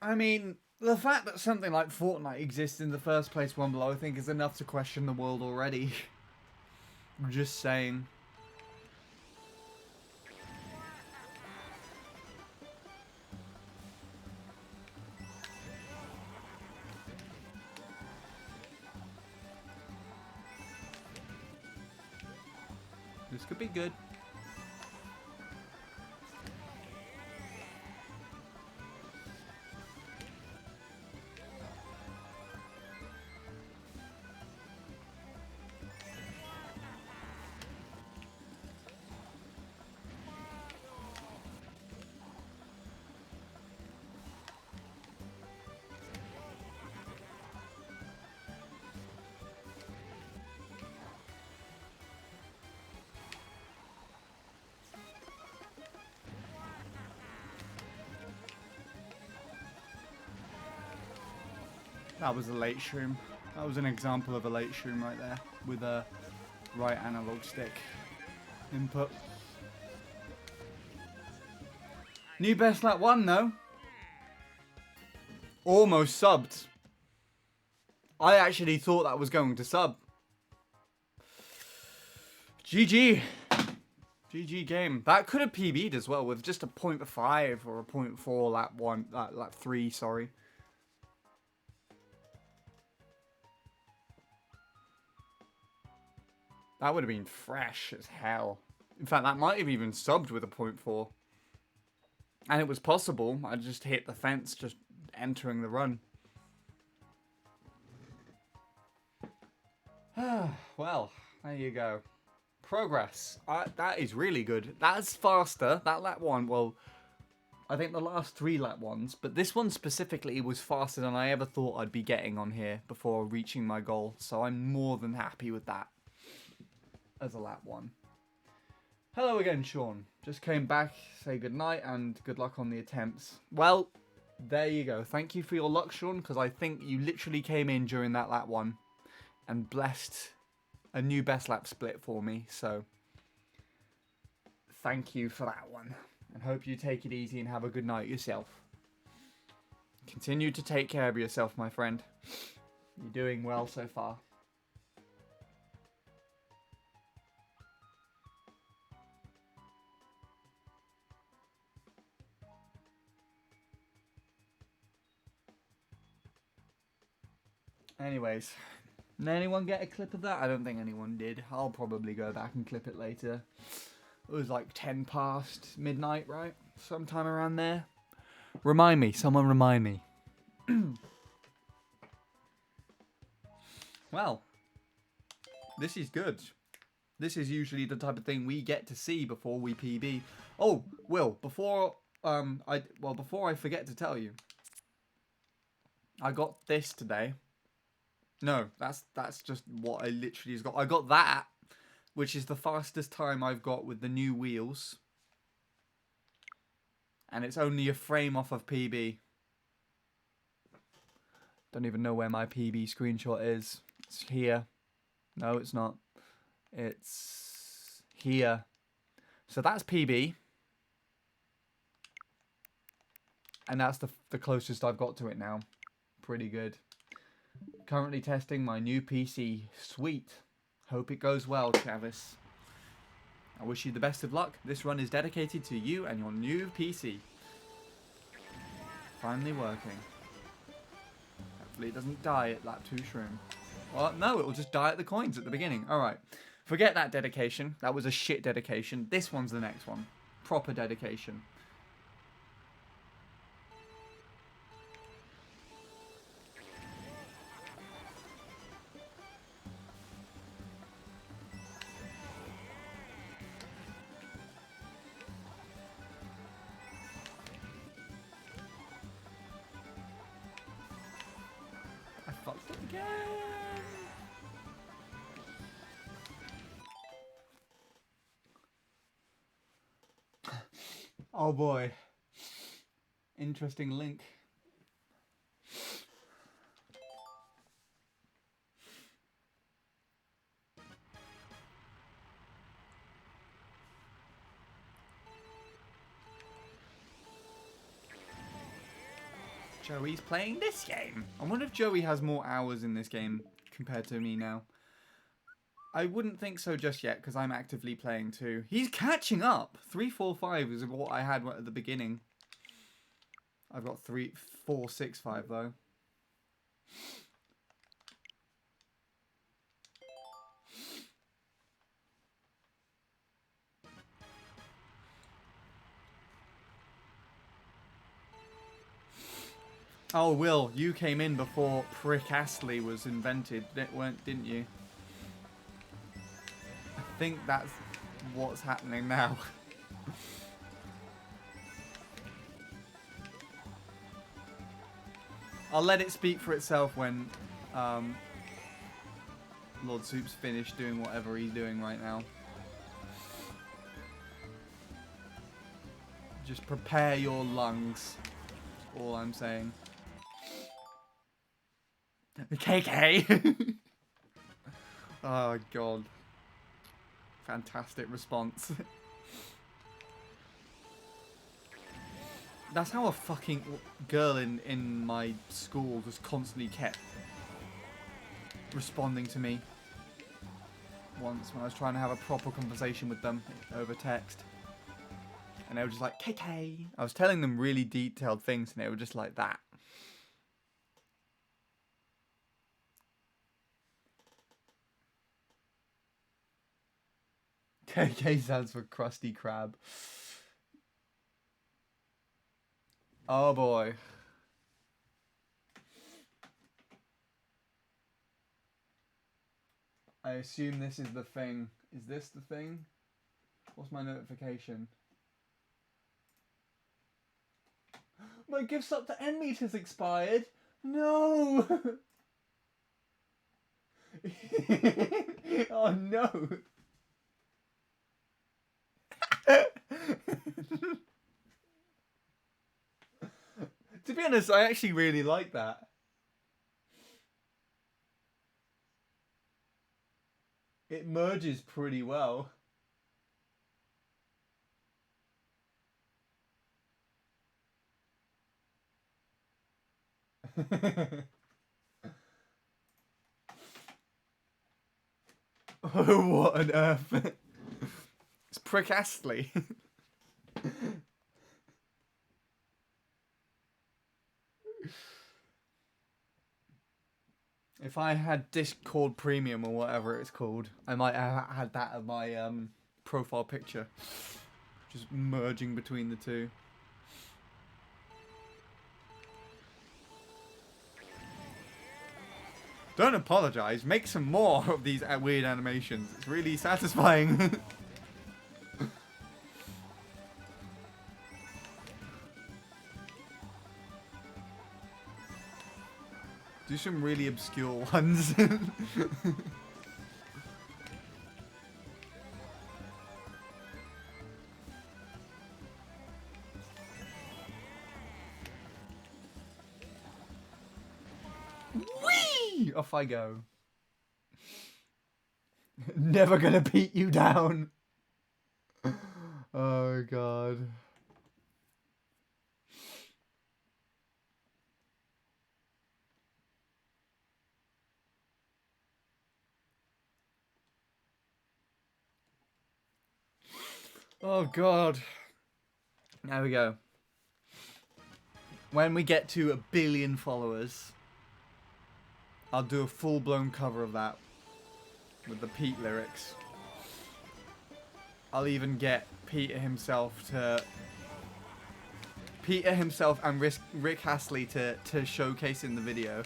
I mean, the fact that something like Fortnite exists in the first place, One Below, I think is enough to question the world already. Just saying. This could be good. That was a late shroom. That was an example of a late shroom right there, with a right analog stick input. New best lap 1 though. Almost subbed. I actually thought that was going to sub. GG. GG game. That could have PB'd as well with just a 0.5 or a 0.4 lap 3, sorry. That would have been fresh as hell. In fact, that might have even subbed with a 0.4. And it was possible. I just hit the fence just entering the run. Well, there you go. Progress. That is really good. That's faster. That lap one, well, I think the last 3 lap ones, but this one specifically was faster than I ever thought I'd be getting on here before reaching my goal. So I'm more than happy with that as a lap one. Hello again, Sean. Just came back, say goodnight and good luck on the attempts. Well, there you go. Thank you for your luck, Sean, because I think you literally came in during that lap one and blessed a new best lap split for me. So thank you for that one. And hope you take it easy and have a good night yourself. Continue to take care of yourself, my friend. You're doing well so far. Anyways, did anyone get a clip of that? I don't think anyone did. I'll probably go back and clip it later. It was like 10 past midnight, right? Sometime around there. Remind me. Someone remind me. Well, this is good. This is usually the type of thing we get to see before we PB. Oh, Will, before I forget to tell you, I got this today. No, that's just what I literally just got. I got that, which is the fastest time I've got with the new wheels. And it's only a frame off of PB. Don't even know where my PB screenshot is. It's here. No, it's not. It's here. So that's PB. And that's the closest I've got to it now. Pretty good. Currently testing my new PC. Sweet. Hope it goes well, Travis. I wish you the best of luck. This run is dedicated to you and your new PC. Finally working. Hopefully it doesn't die at lap 2 shroom. Well, no, it will just die at the coins at the beginning. Alright. Forget that dedication. That was a shit dedication. This one's the next one. Proper dedication. I fucked up again. Oh boy. Interesting link. Joey's playing this game. I wonder if Joey has more hours in this game compared to me now. I wouldn't think so just yet, because I'm actively playing too. He's catching up. 345 is what I had at the beginning. I've got 465 though. Oh, Will, you came in before Prick Astley was invented, didn't you? I think that's what's happening now. I'll let it speak for itself when Lord Soup's finished doing whatever he's doing right now. Just prepare your lungs. That's all I'm saying. The KK! Oh, God. Fantastic response. That's how a fucking girl in my school just constantly kept responding to me. Once when I was trying to have a proper conversation with them over text. And they were just like, KK. I was telling them really detailed things and they were just like that. KK stands for Krusty Krab. Oh boy. I assume this is the thing. Is this the thing? What's my notification? My gift's up to end meter's expired. No. Oh no. To be honest, I actually really like that. It merges pretty well. Oh, what on earth? It's Prick Astley. If I had Discord Premium or whatever it's called, I might have had that as my profile picture. Just merging between the two. Don't apologize. Make some more of these weird animations. It's really satisfying. Do some really obscure ones. Whee! Off I go. Never gonna beat you down. Oh god. Oh god. There we go. When we get to 1 billion followers, I'll do a full-blown cover of that with the Pete lyrics. I'll even get Peter himself and Rick Astley to showcase in the video.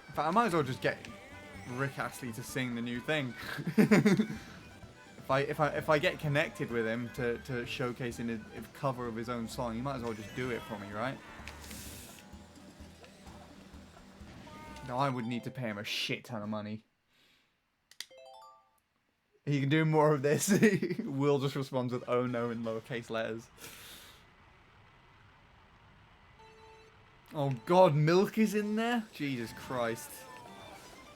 In fact, I might as well just get Rick Astley to sing the new thing. If I get connected with him to showcase in a cover of his own song, you might as well just do it for me, right? No, I would need to pay him a shit ton of money. He can do more of this. Will just responds with "oh no" in lowercase letters. Oh god, milk is in there? Jesus Christ.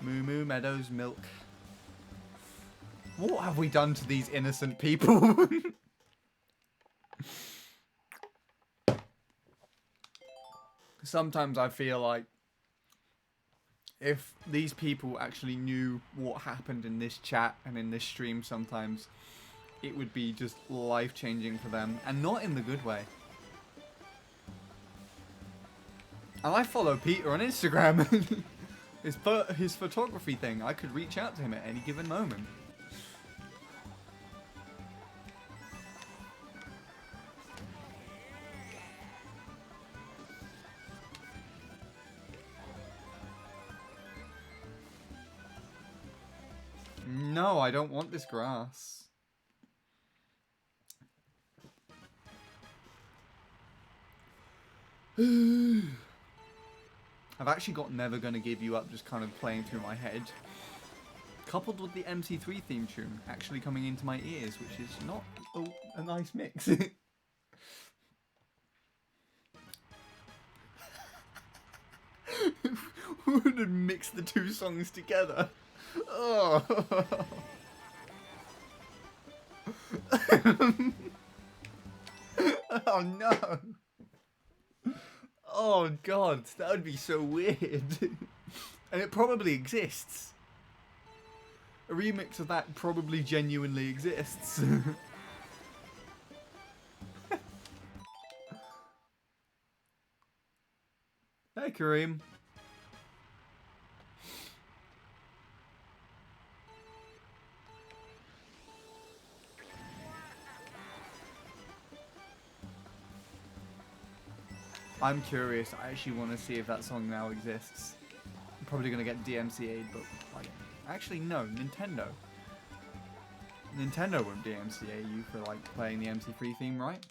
Moo Moo Meadows milk. What have we done to these innocent people? Sometimes I feel like if these people actually knew what happened in this chat and in this stream sometimes, it would be just life-changing for them, and not in the good way. And I follow Peter on Instagram. His photography thing, I could reach out to him at any given moment. No, I don't want this grass. I've actually got Never Gonna Give You Up just kind of playing through my head. Coupled with the MC3 theme tune actually coming into my ears, which is not a nice mix. Who would have mixed the two songs together? Oh. Oh no. Oh god, that would be so weird. And it probably exists. A remix of that probably genuinely exists. Hey Kareem. I'm curious. I actually want to see if that song now exists. I'm probably going to get DMCA'd, but like, actually no, Nintendo. Nintendo won't DMCA you for like playing the MC3 theme, right?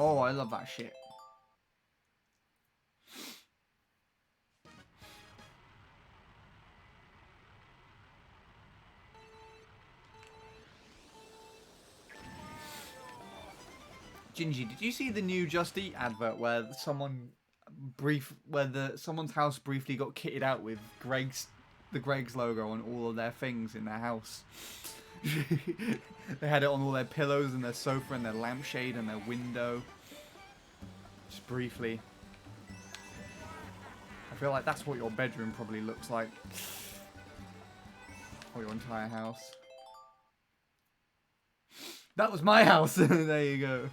Oh, I love that shit. Gingy, did you see the new Just Eat advert where someone's house briefly got kitted out with the Greg's logo on all of their things in their house? They had it on all their pillows and their sofa and their lampshade and their window. Just briefly. I feel like that's what your bedroom probably looks like. Or your entire house. That was my house! There you go.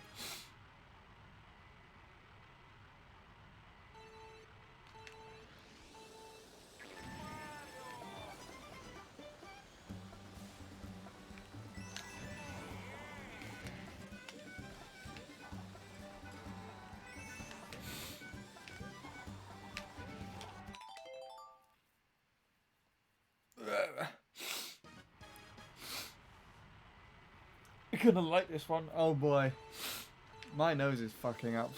I couldn't like this one. Oh boy. My nose is fucking up.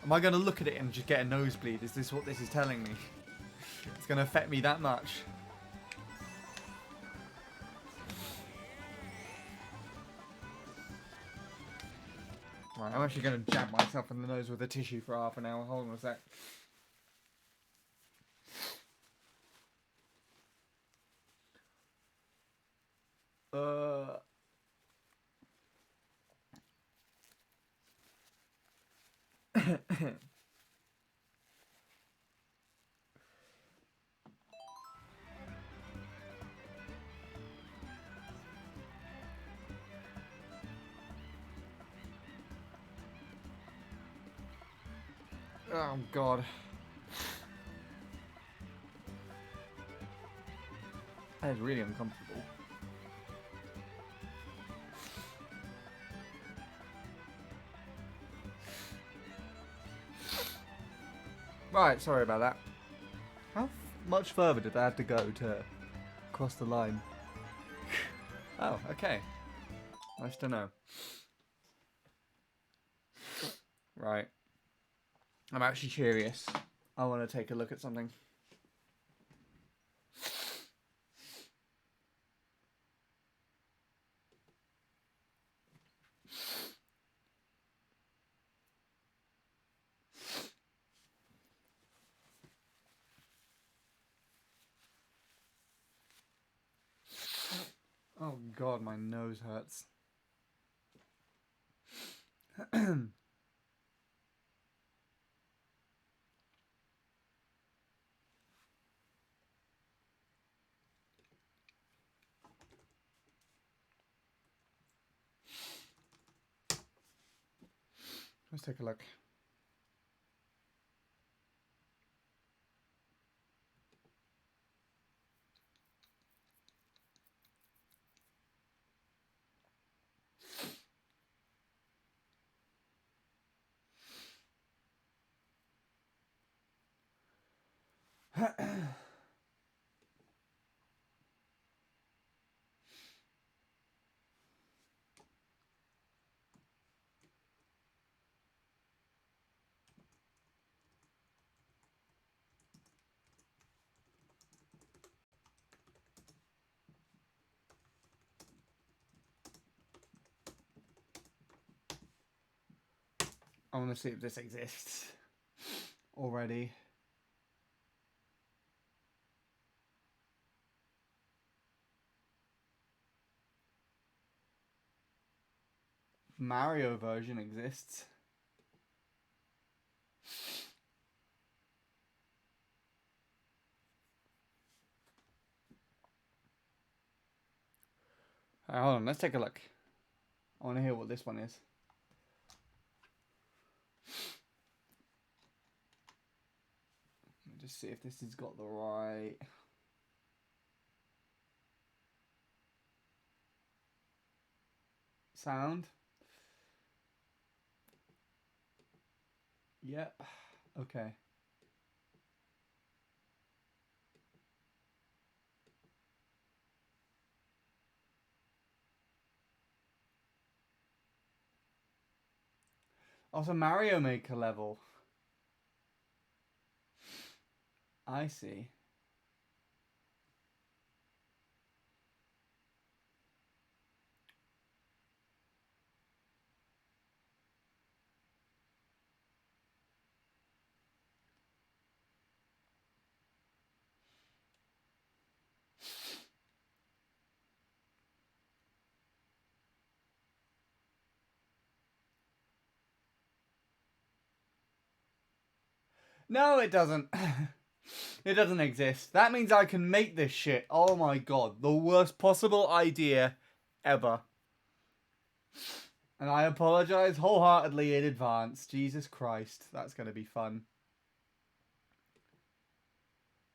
Am I going to look at it and just get a nosebleed? Is this what this is telling me? It's going to affect me that much. Right, I'm actually going to jab myself in the nose with a tissue for half an hour. Hold on a sec. Oh god. That is really uncomfortable. Right, sorry about that. How much further did I have to go to cross the line? Oh, okay. Nice to know. Right. I'm actually curious. I want to take a look at something. Oh god, my nose hurts. Let's take a look. I want to see if this exists already. Mario version exists. Right, hold on, let's take a look. I want to hear what this one is. Let me just see if this has got the right... sound. Yep. Okay. Also, Mario Maker level. I see. No, it doesn't. It doesn't exist. That means I can make this shit. Oh my god. The worst possible idea ever. And I apologize wholeheartedly in advance. Jesus Christ. That's going to be fun.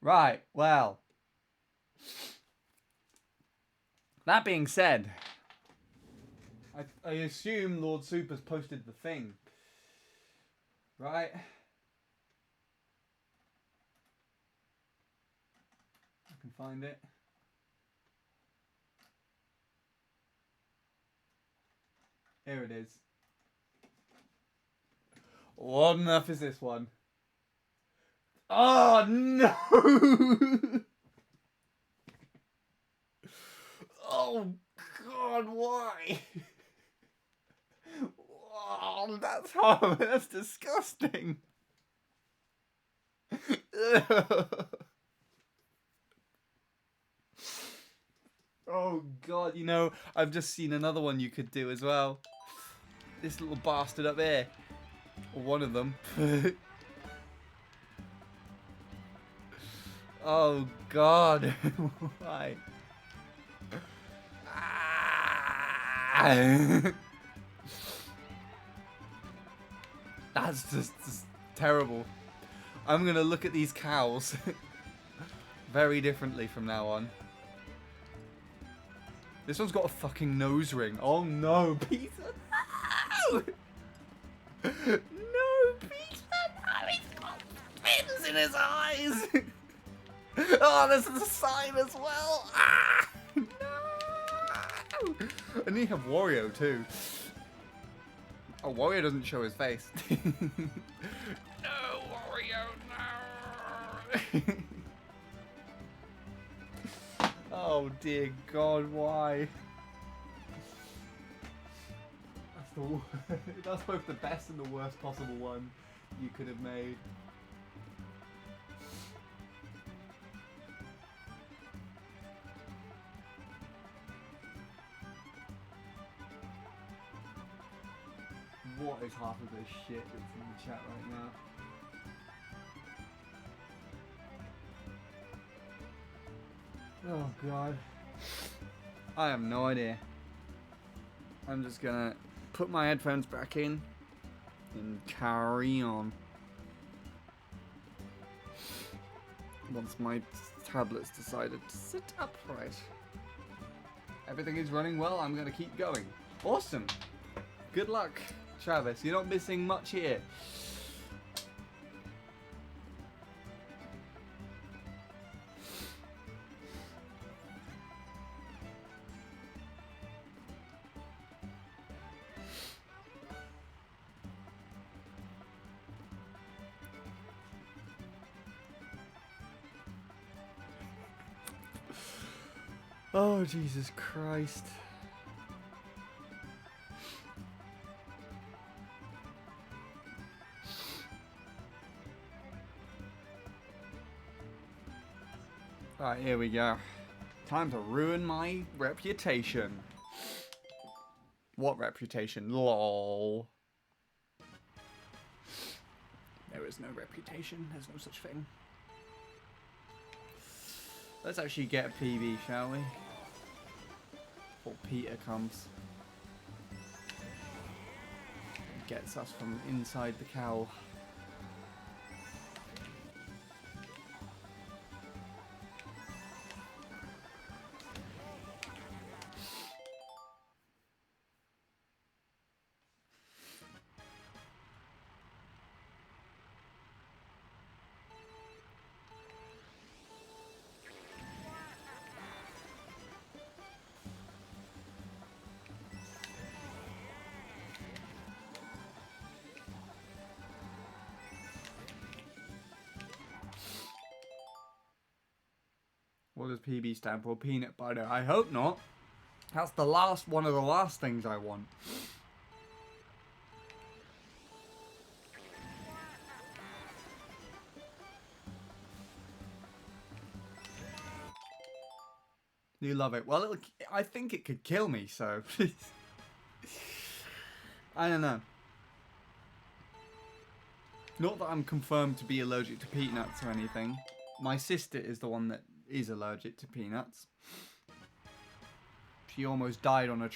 Right. Well. That being said. I assume Lord Super's posted the thing. Right? I can find it. Here it is. What on earth is this one? Oh no! Oh god, why? Oh, that's horrible. That's disgusting. Oh god, you know, I've just seen another one you could do as well. This little bastard up here. Or one of them. Oh god. Why? That's just terrible. I'm gonna look at these cows very differently from now on. This one's got a fucking nose ring. Oh no, Peter! No! No, Peter! No, he's got fins in his eyes! Oh, there's the sign as well! Ah! No! And you have Wario too. Oh, Wario doesn't show his face. No, Wario, no! Oh dear God, why? That's both the best and the worst possible one you could have made. What is half of this shit that's in the chat right now? Oh god. I have no idea. I'm just gonna put my headphones back in and carry on. Once my tablet's decided to sit upright. Everything is running well, I'm gonna keep going. Awesome. Good luck, Travis. You're not missing much here. Oh, Jesus Christ. Alright, here we go. Time to ruin my reputation. What reputation? LOL. There is no reputation. There's no such thing. Let's actually get a PB, shall we? Before Peter comes. Gets us from inside the cow. What does PB stand for? Peanut butter. I hope not. That's the last one of the last things I want. You love it. Well, I think it could kill me, so... I don't know. Not that I'm confirmed to be allergic to peanuts or anything. My sister is the one that is allergic to peanuts. She almost died on a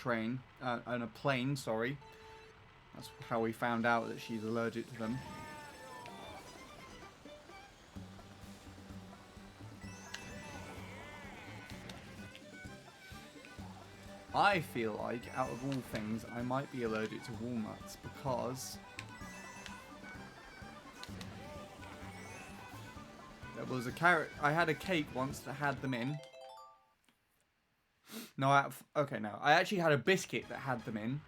plane, sorry. That's how we found out that she's allergic to them. I feel like, out of all things, I might be allergic to walnuts because there was a carrot. I had a cake once that had them in. No, I actually had a biscuit that had them in,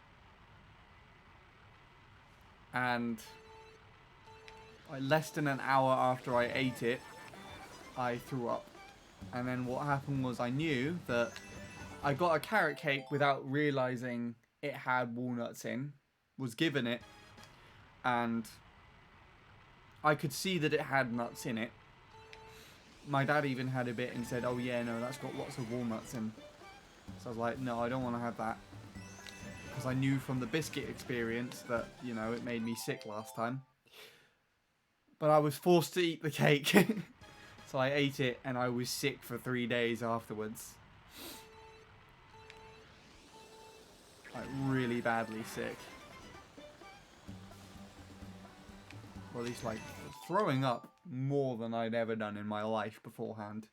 and less than an hour after I ate it, I threw up. And then what happened was I knew that I got a carrot cake without realizing it had walnuts in, was given it, and I could see that it had nuts in it. My dad even had a bit and said, oh yeah, no, that's got lots of walnuts in. So I was like, no, I don't want to have that. Because I knew from the biscuit experience that, you know, it made me sick last time. But I was forced to eat the cake. So I ate it and I was sick for 3 days afterwards. Like, really badly sick. Or at least, like, throwing up more than I'd ever done in my life beforehand.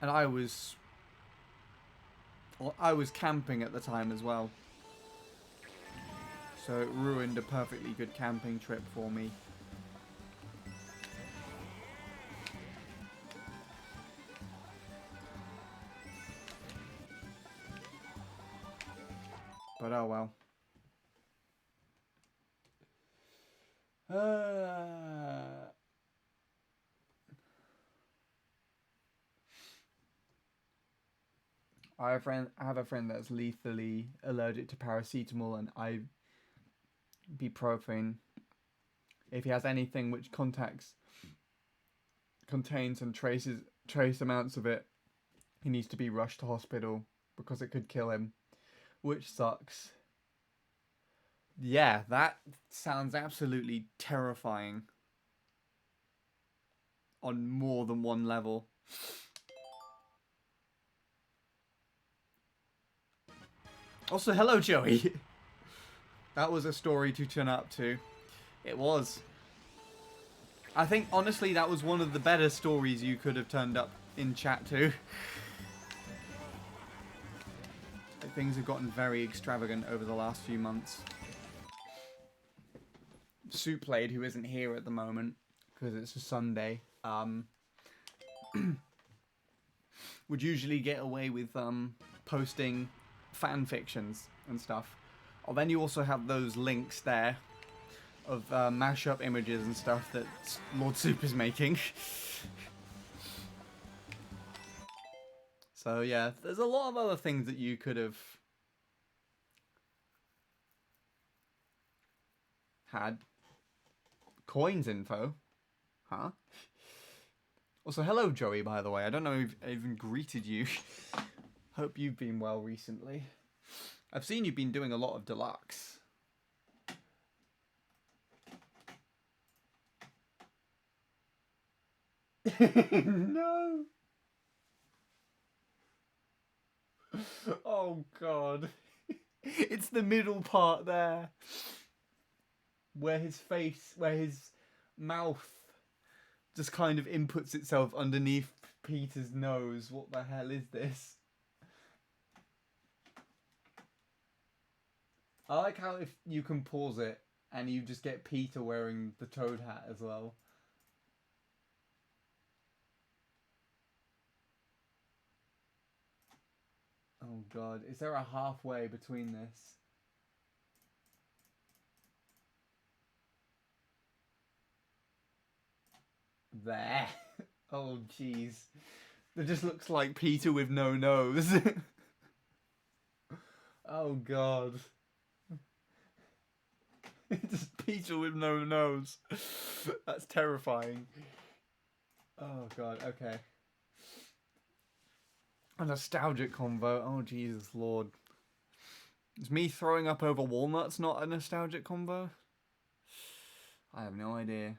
And I was camping at the time as well. So it ruined a perfectly good camping trip for me. But oh well. I have a friend that's lethally allergic to paracetamol and ibuprofen. If he has anything which contains and trace amounts of it, he needs to be rushed to hospital because it could kill him, which sucks. Yeah, that sounds absolutely terrifying on more than one level. Also, hello, Joey. That was a story to turn up to. It was. I think, honestly, that was one of the better stories you could have turned up in chat to. Things have gotten very extravagant over the last few months. Souplade, who isn't here at the moment, because it's a Sunday, would usually get away with posting fan fictions and stuff. Oh, then you also have those links there of mashup images and stuff that Lord Soup is making. So yeah, there's a lot of other things that you could have had. Coins info? Huh? Also, hello Joey, by the way. I don't know if I even greeted you. Hope you've been well recently. I've seen you've been doing a lot of deluxe. No. Oh god. It's the middle part there. Where his mouth just kind of inputs itself underneath Peter's nose. What the hell is this? I like how if you can pause it and you just get Peter wearing the Toad hat as well. Oh god, is there a halfway between this? There. Oh jeez. It just looks like Peter with no nose. Oh god. Just Peter with no nose. That's terrifying. Oh god, okay. A nostalgic convo. Oh Jesus Lord. Is me throwing up over walnuts not a nostalgic convo? I have no idea.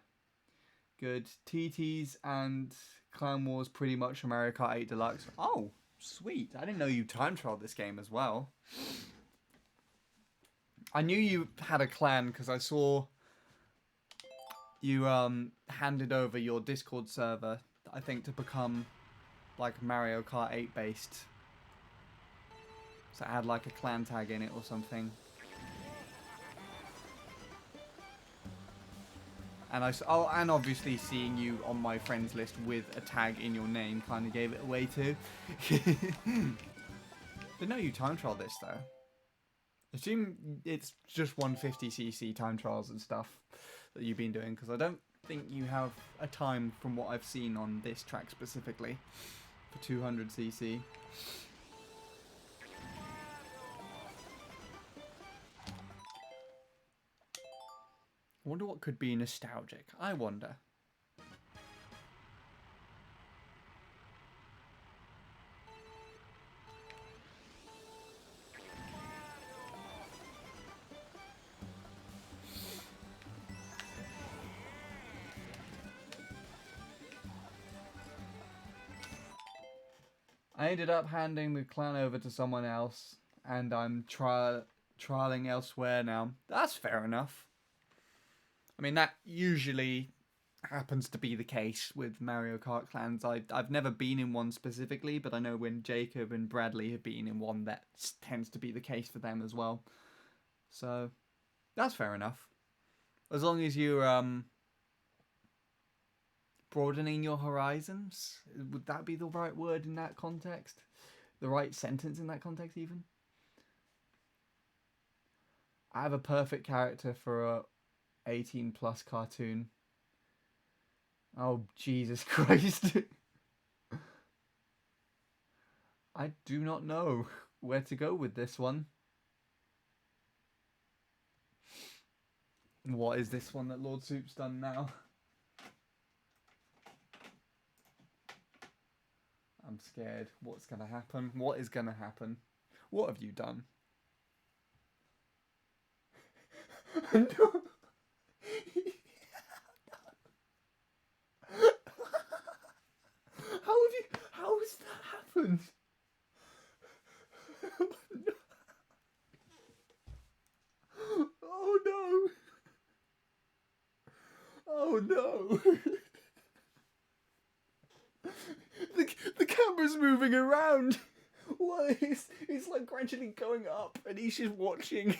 Good. TTs and Clan Wars pretty much Mario Kart 8 Deluxe. Oh, sweet. I didn't know you time trialed this game as well. I knew you had a clan because I saw you handed over your Discord server, I think, to become like Mario Kart 8 based. So add like a clan tag in it or something. And and obviously seeing you on my friends list with a tag in your name kind of gave it away too. Didn't know you time trial this though. Assume it's just 150cc time trials and stuff that you've been doing, because I don't think you have a time from what I've seen on this track specifically for 200cc. I wonder what could be nostalgic. I wonder. I ended up handing the clan over to someone else, and I'm trialing elsewhere now. That's fair enough. I mean, that usually happens to be the case with Mario Kart clans. I've never been in one specifically, but I know when Jacob and Bradley have been in one, that tends to be the case for them as well. So, that's fair enough. As long as you're broadening your horizons, would that be the right word in that context? The right sentence in that context, even? I have a perfect character for a 18 plus cartoon. Oh, Jesus Christ. I do not know where to go with this one. What is this one that Lord Soup's done now? I'm scared. What's going to happen? What is going to happen? What have you done? No. How has that happened? Oh no! Oh no! The camera's moving around. What is? It's like gradually going up, and he's just watching.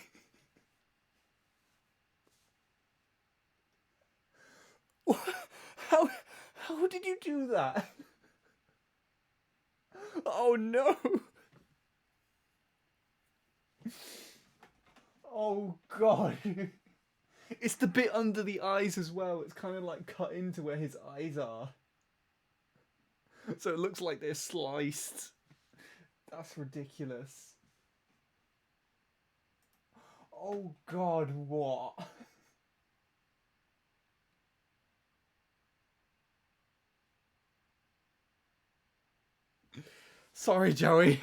How did you do that? Oh no! Oh god! It's the bit under the eyes as well. It's kind of like cut into where his eyes are. So it looks like they're sliced. That's ridiculous. Oh god, what? Sorry, Joey.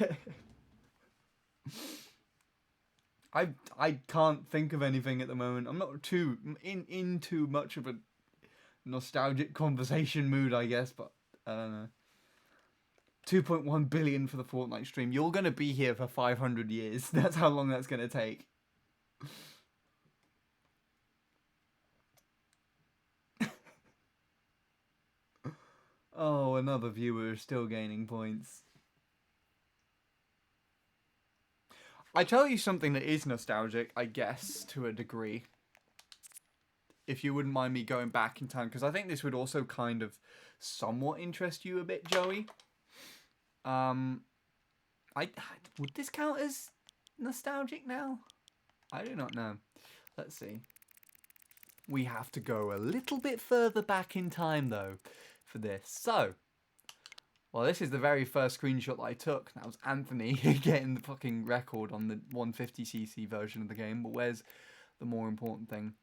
I can't think of anything at the moment. I'm not too in too much of a nostalgic conversation mood, I guess, but I don't know. 2.1 billion for the Fortnite stream. You're going to be here for 500 years. That's how long that's going to take. Oh, another viewer is still gaining points. I tell you something that is nostalgic, I guess, to a degree. If you wouldn't mind me going back in time, because I think this would also kind of somewhat interest you a bit, Joey. Would this count as nostalgic now? I do not know. Let's see. We have to go a little bit further back in time, though, for this. So, well, this is the very first screenshot that I took. That was Anthony getting the fucking record on the 150cc version of the game. But where's the more important thing?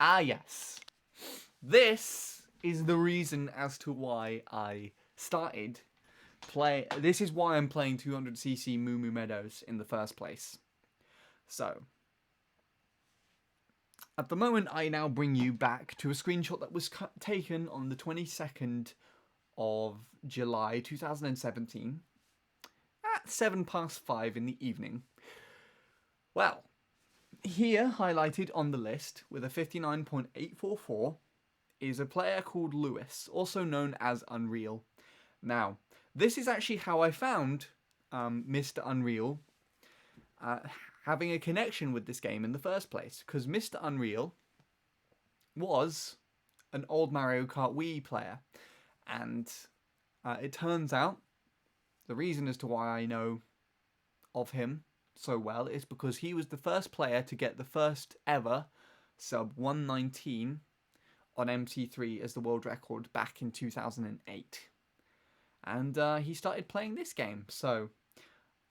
Yes. This is the reason as to why I started play. This is why I'm playing 200cc Moo Moo Meadows in the first place. So, at the moment, I now bring you back to a screenshot that was taken on the 22nd of July 2017 at 5:07 in the evening. Well, here highlighted on the list with a 59.844 is a player called Lewis, also known as Unreal. Now, this is actually how I found Mr. Unreal having a connection with this game in the first place, because Mr. Unreal was an old Mario Kart Wii player, and it turns out the reason as to why I know of him so well is because he was the first player to get the first ever sub 119 on MT3 as the world record back in 2008, and he started playing this game. So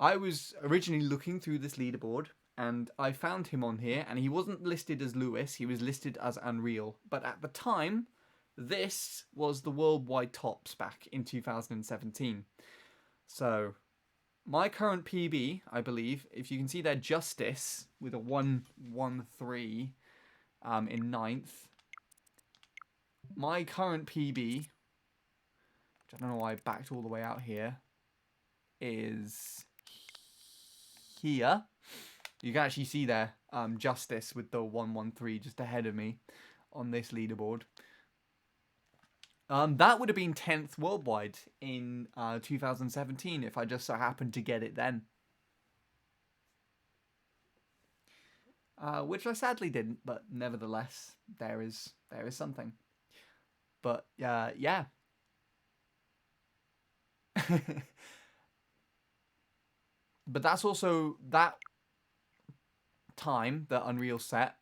I was originally looking through this leaderboard, and I found him on here, and he wasn't listed as Lewis, he was listed as Unreal. But at the time, this was the worldwide tops back in 2017. So, my current PB, I believe, if you can see there, Justice, with a 113 in 9th. My current PB, which I don't know why I backed all the way out here, is here. You can actually see there Justice with the 113 just ahead of me on this leaderboard. That would have been 10th worldwide in 2017 if I just so happened to get it then. Which I sadly didn't, but nevertheless, there is something. But yeah. But that's also that time that Unreal set.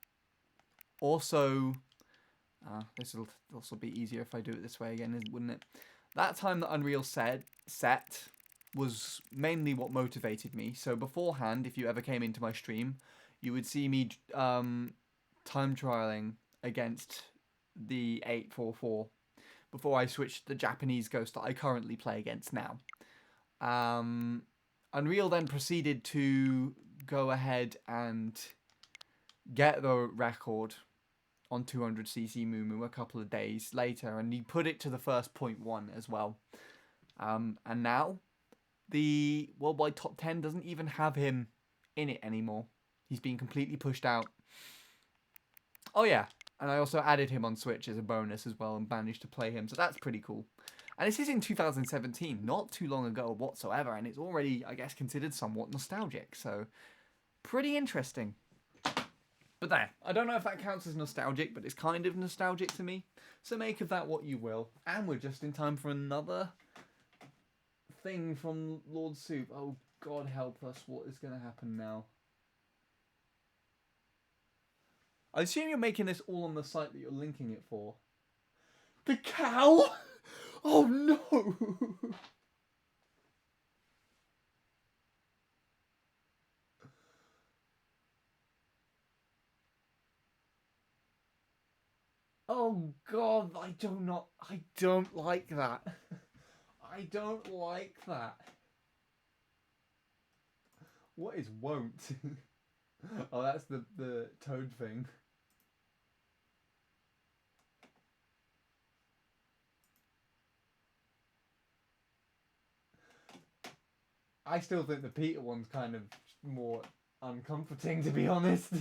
Also, this will also be easier if I do it this way again, wouldn't it? That time that Unreal set was mainly what motivated me. So beforehand, if you ever came into my stream, you would see me time trialing against the 844 before I switched to the Japanese ghost that I currently play against now. Unreal then proceeded to go ahead and get the record on 200cc Moo Moo a couple of days later, and he put it to the first 0.1 as well. And now the worldwide top 10 doesn't even have him in it anymore. He's been completely pushed out. Oh yeah, and I also added him on Switch as a bonus as well and managed to play him, so that's pretty cool. And this is in 2017, not too long ago whatsoever, and it's already, I guess, considered somewhat nostalgic, so pretty interesting. But there, I don't know if that counts as nostalgic, but it's kind of nostalgic to me, so make of that what you will. And we're just in time for another thing from Lord Soup. Oh, God help us, what is going to happen now? I assume you're making this all on the site that you're linking it for. The cow? Oh no! Oh God, I don't like that. I don't like that. What is won't? Oh, that's the toad thing. I still think the Peter one's kind of more uncomforting, to be honest.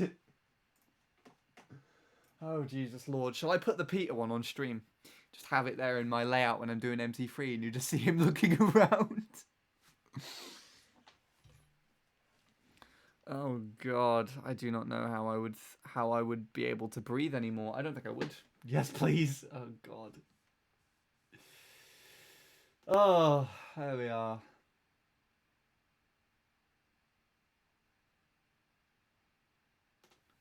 Oh, Jesus Lord. Shall I put the Peter one on stream? Just have it there in my layout when I'm doing MT3 and you just see him looking around. Oh God, I do not know how I would be able to breathe anymore. I don't think I would. Yes, please. Oh God. Oh, there we are.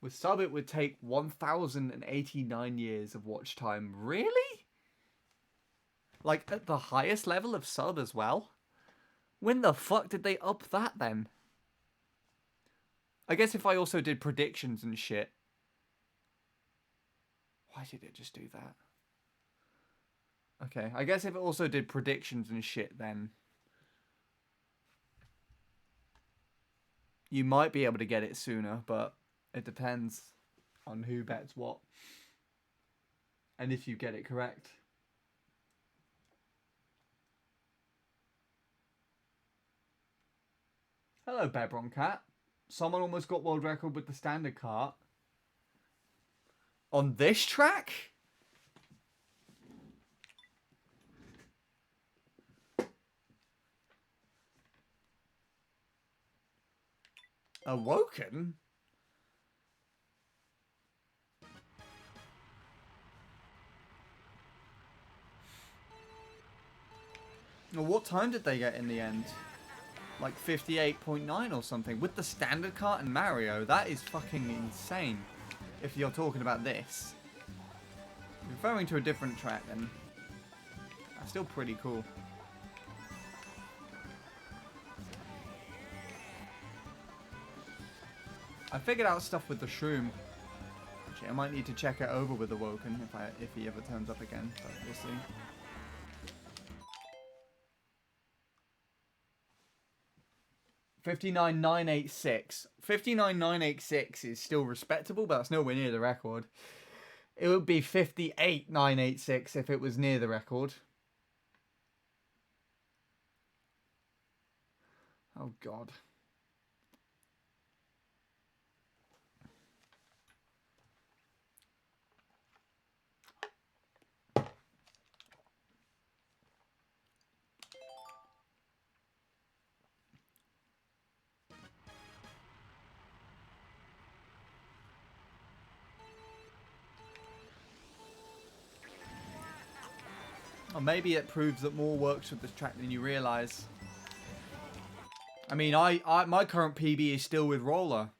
With sub, it would take 1,089 years of watch time. Really? Like, at the highest level of sub as well? When the fuck did they up that, then? I guess if I also did predictions and shit. Why did it just do that? Okay, I guess if it also did predictions and shit, then you might be able to get it sooner, but it depends on who bets what. And if you get it correct. Hello, Bebron Cat. Someone almost got world record with the standard cart. On this track? Awoken? Well, what time did they get in the end? Like 58.9 or something. With the standard cart and Mario, that is fucking insane. If you're talking about this. Referring to a different track then. That's still pretty cool. I figured out stuff with the shroom. Actually, I might need to check it over with Awoken if he ever turns up again, but we'll see. $59,986. 59,986 is still respectable, but that's nowhere near the record. It would be 58,986 if it was near the record. Oh God. Or maybe it proves that more works with this track than you realise. I mean, my current PB is still with Roller.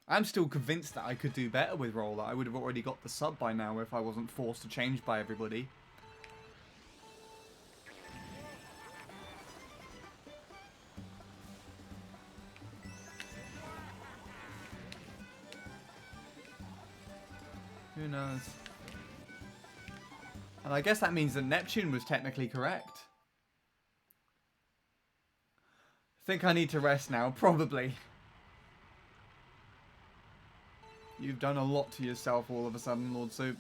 I'm still convinced that I could do better with Roller. I would have already got the sub by now if I wasn't forced to change by everybody. Who knows? And I guess that means that Neptune was technically correct. I think I need to rest now, probably. You've done a lot to yourself all of a sudden, Lord Soup.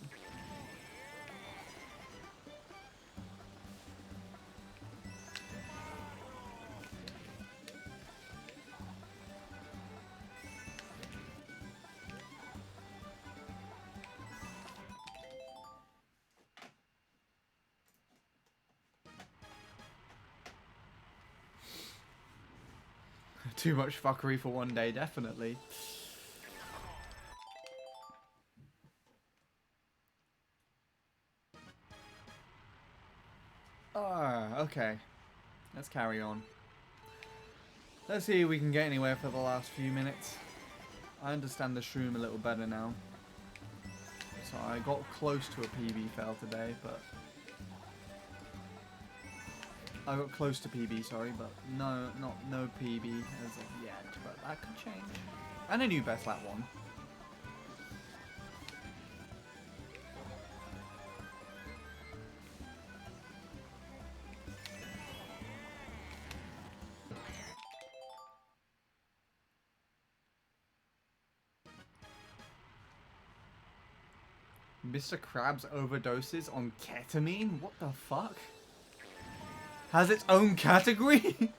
Too much fuckery for one day, definitely. Ah, okay. Let's carry on. Let's see if we can get anywhere for the last few minutes. I understand the shroom a little better now. So I got close to a PB fail today, but... I got close to PB, sorry, but no PB as of yet, but that could change. And a new best lap one. Mr. Krabs overdoses on ketamine? What the fuck? Has its own category?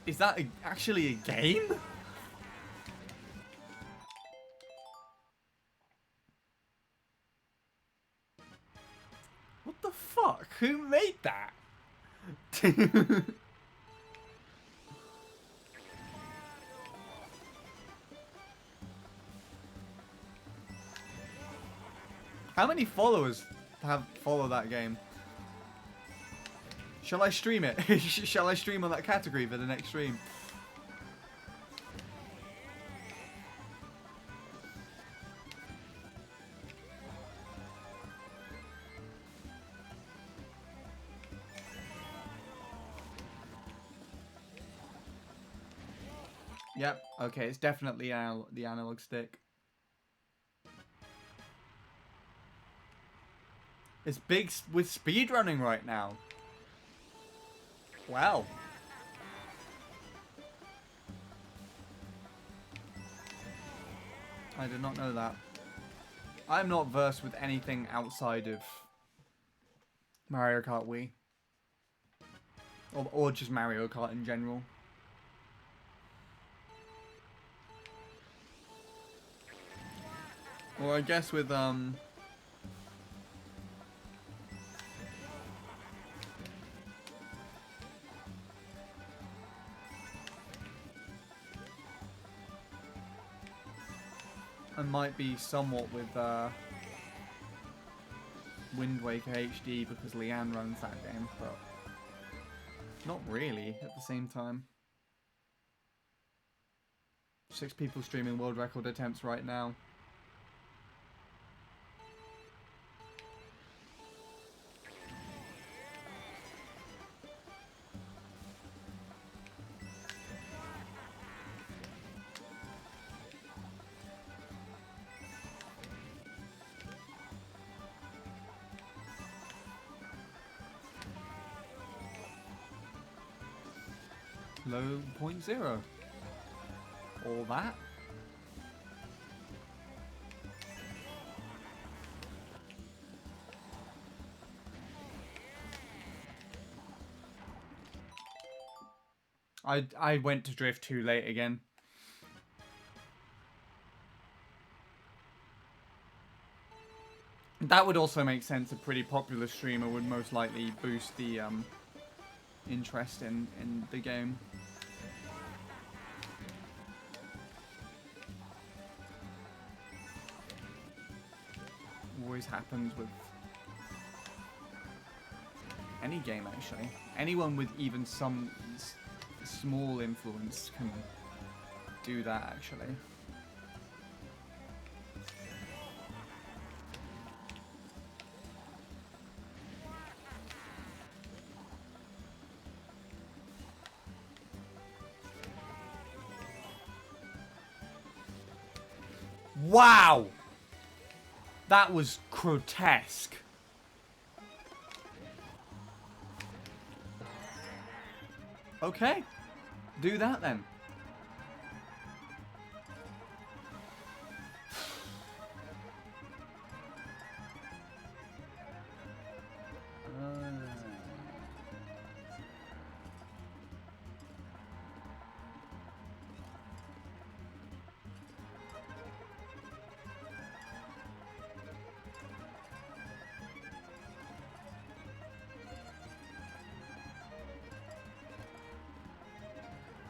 Is that actually a game? What the fuck? Who made that? How many followers have followed that game? Shall I stream it? Shall I stream on that category for the next stream? Yep, okay, it's definitely the analog stick. It's big with speedrunning right now. Wow. I did not know that. I'm not versed with anything outside of Mario Kart Wii. Or just Mario Kart in general. Well, I guess with, I might be somewhat with Wind Waker HD because Leanne runs that game, but not really at the same time. 6 people streaming world record attempts right now. Low 0.0. All that. I went to drift too late again. That would also make sense. A pretty popular streamer would most likely boost the interest in the game. Always happens with any game, actually. Anyone with even some small influence can do that, actually. Wow! That was grotesque. Okay. Do that then.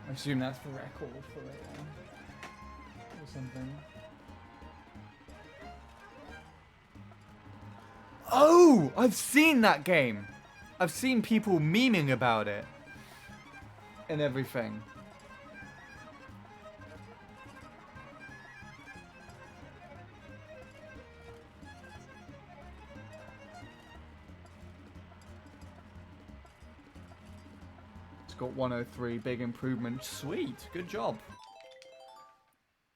I assume that's the record for it, or something. Oh! I've seen that game! I've seen people memeing about it. And everything. Got 103, big improvement. Sweet, good job.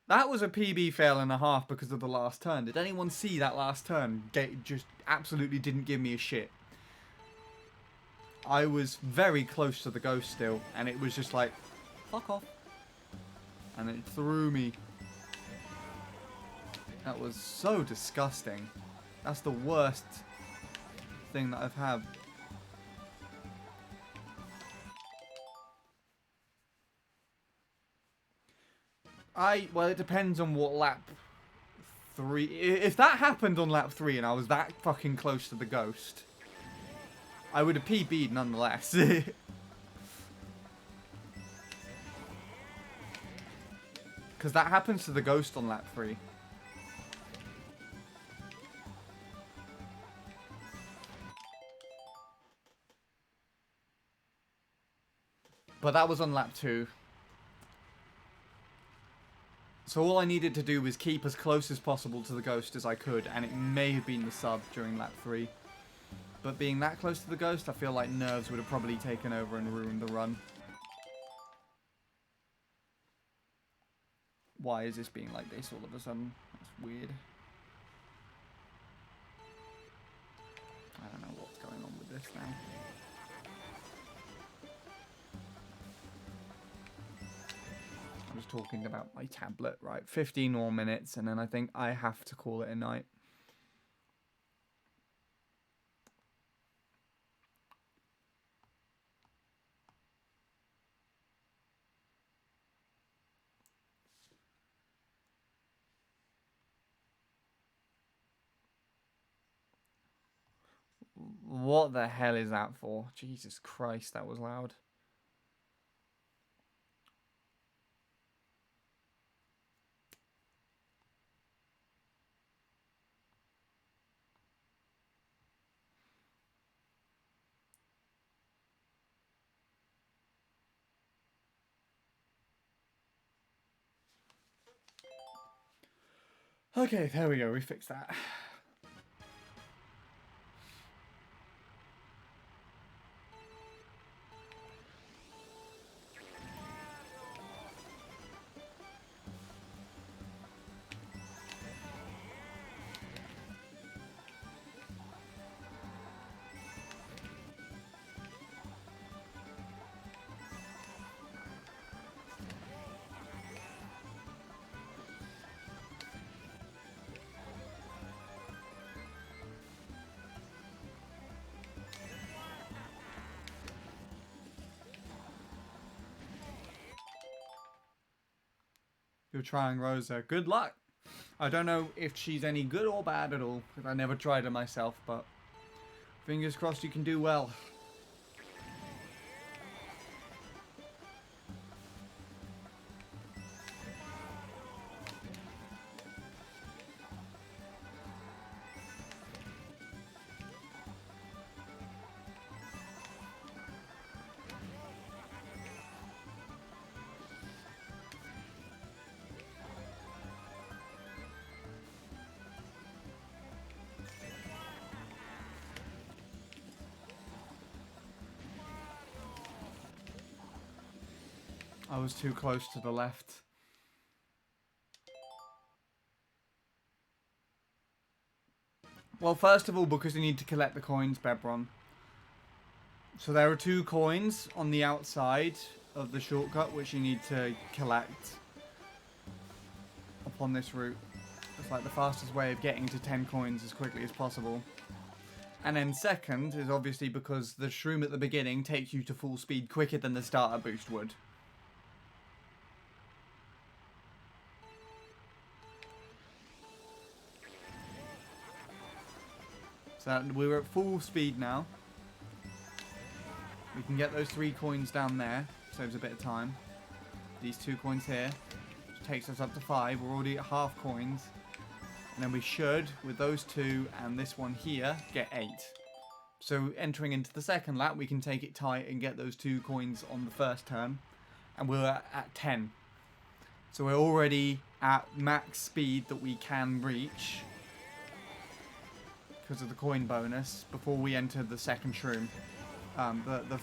That was a PB fail and a half because of the last turn. Did anyone see that last turn? Just absolutely didn't give me a shit. I was very close to the ghost still, and it was just like, fuck off. And it threw me. That was so disgusting. That's the worst thing that I've had. Well, it depends on what lap 3. If that happened on lap 3 and I was that fucking close to the ghost, I would have PB'd nonetheless. Because that happens to the ghost on lap 3. But that was on lap 2. So all I needed to do was keep as close as possible to the ghost as I could, and it may have been the sub during lap 3. But being that close to the ghost, I feel like nerves would have probably taken over and ruined the run. Why is this being like this all of a sudden? That's weird. I don't know what's going on with this now. I was talking about my tablet, right? 15 more minutes, and then I think I have to call it a night. What the hell is that for? Jesus Christ, that was loud. Okay, there we go. We fixed that. You're trying Rosa. Good luck. I don't know if she's any good or bad at all, because I never tried her myself, but fingers crossed you can do well. I was too close to the left. Well, first of all, because you need to collect the coins, Bebron. So there are 2 coins on the outside of the shortcut which you need to collect upon this route. It's like the fastest way of getting to 10 coins as quickly as possible. And then second is obviously because the shroom at the beginning takes you to full speed quicker than the starter boost would. So we're at full speed now. We can get those 3 coins down there. Saves a bit of time. These 2 coins here. Which takes us up to 5. We're already at half coins. And then we should, with those 2 and this one here, get 8. So entering into the second lap, we can take it tight and get those 2 coins on the first turn. And we're at 10. So we're already at max speed that we can reach. Because of the coin bonus before we enter the second shroom. The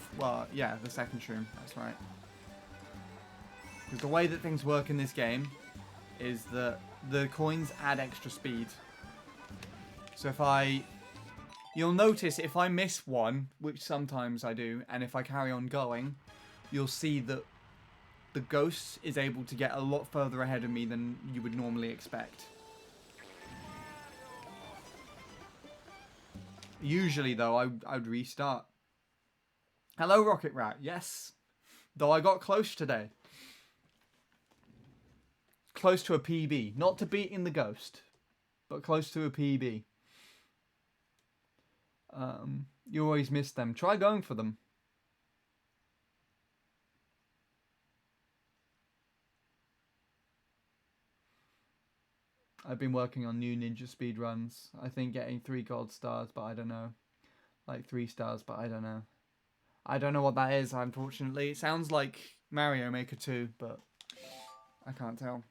second shroom, that's right. Because the way that things work in this game is that the coins add extra speed. So you'll notice if I miss one, which sometimes I do, and if I carry on going, you'll see that the ghost is able to get a lot further ahead of me than you would normally expect. Usually, though, I'd restart. Hello, Rocket Rat. Yes. Though I got close today. close to a PB. Not to beating the Ghost, but close to a PB. You always miss them. Try going for them. I've been working on new ninja speed runs. I think getting 3 gold stars, but I don't know. Like 3 stars, but I don't know. I don't know what that is, unfortunately. It sounds like Mario Maker 2, but I can't tell.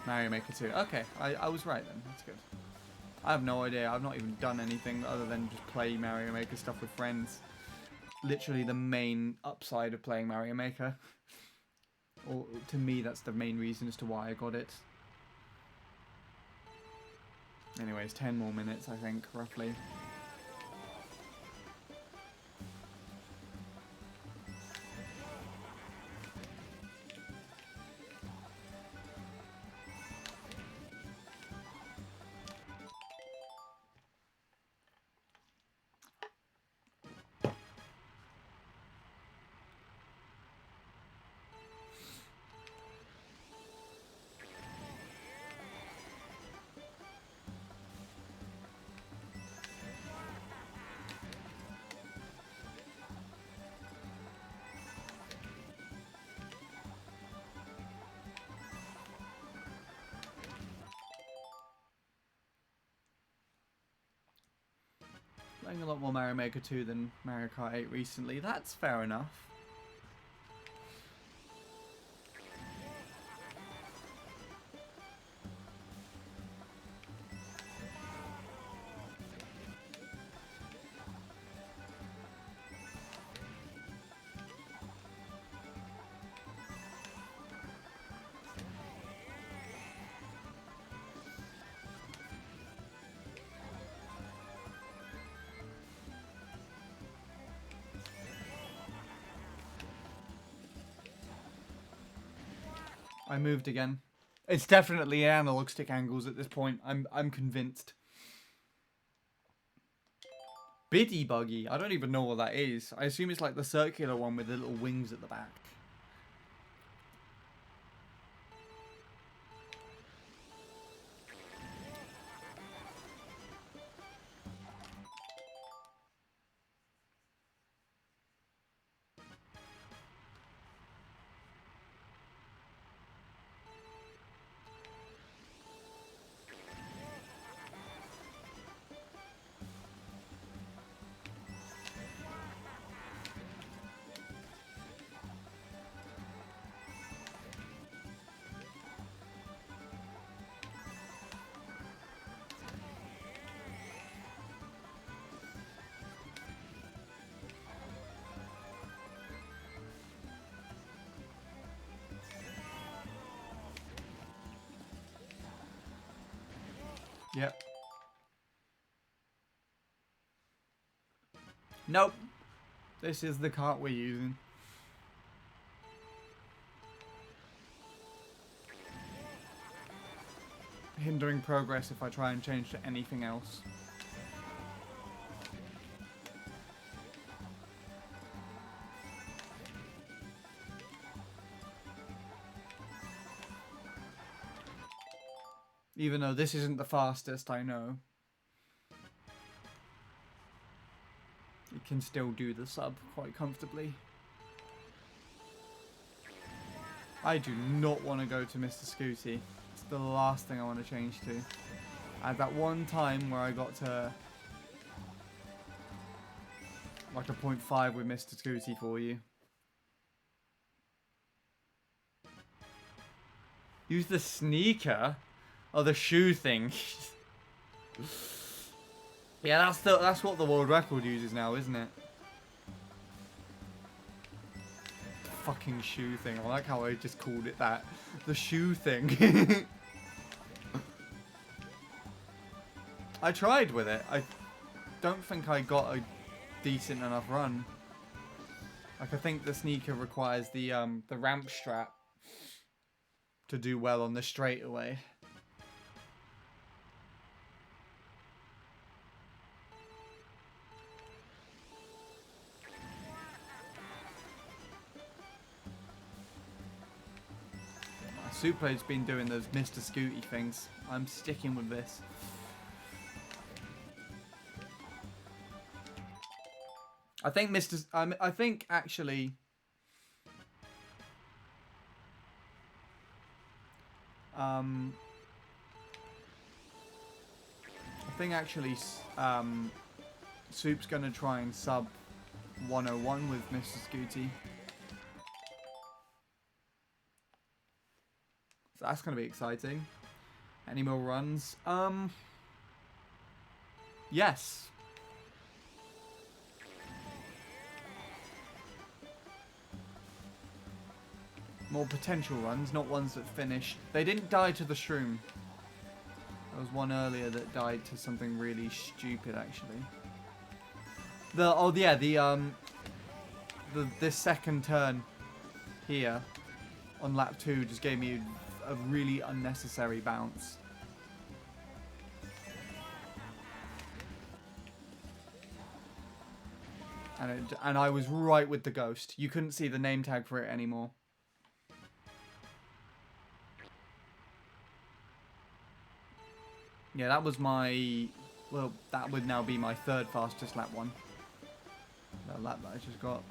Mario Maker 2. Okay, I was right then. That's good. I have no idea. I've not even done anything other than just play Mario Maker stuff with friends. Literally the main upside of playing Mario Maker. Or to me, that's the main reason as to why I got it. Anyways, 10 more minutes, I think, roughly. Playing a lot more Mario Maker 2 than Mario Kart 8 recently. That's fair enough. I moved again. It's definitely analog stick angles at this point. I'm convinced. Biddy buggy. I don't even know what that is. I assume it's like the circular one with the little wings at the back. Yep. Nope. This is the cart we're using. Hindering progress if I try and change to anything else. Even though this isn't the fastest, I know. It can still do the sub quite comfortably. I do not want to go to Mr. Scooty. It's the last thing I want to change to. I had that one time where I got to like a 0.5 with Mr. Scooty for you. Use the sneaker? Oh, the shoe thing. Yeah, that's what the world record uses now, isn't it? The fucking shoe thing. I like how I just called it that. The shoe thing. I tried with it. I don't think I got a decent enough run. Like, I think the sneaker requires the ramp strap to do well on the straightaway. Supla's been doing those Mr. Scooty things. I'm sticking with this. I think I think actually. I think actually. Soup's gonna try and sub 101 with Mr. Scooty. So that's gonna be exciting. Any more runs? Yes. More potential runs, not ones that finished. They didn't die to the shroom. There was one earlier that died to something really stupid, actually. This second turn here on lap 2 just gave me a really unnecessary bounce. And I was right with the ghost. You couldn't see the name tag for it anymore. Yeah, that was my... Well, that would now be my third fastest lap 1. That lap that I just got.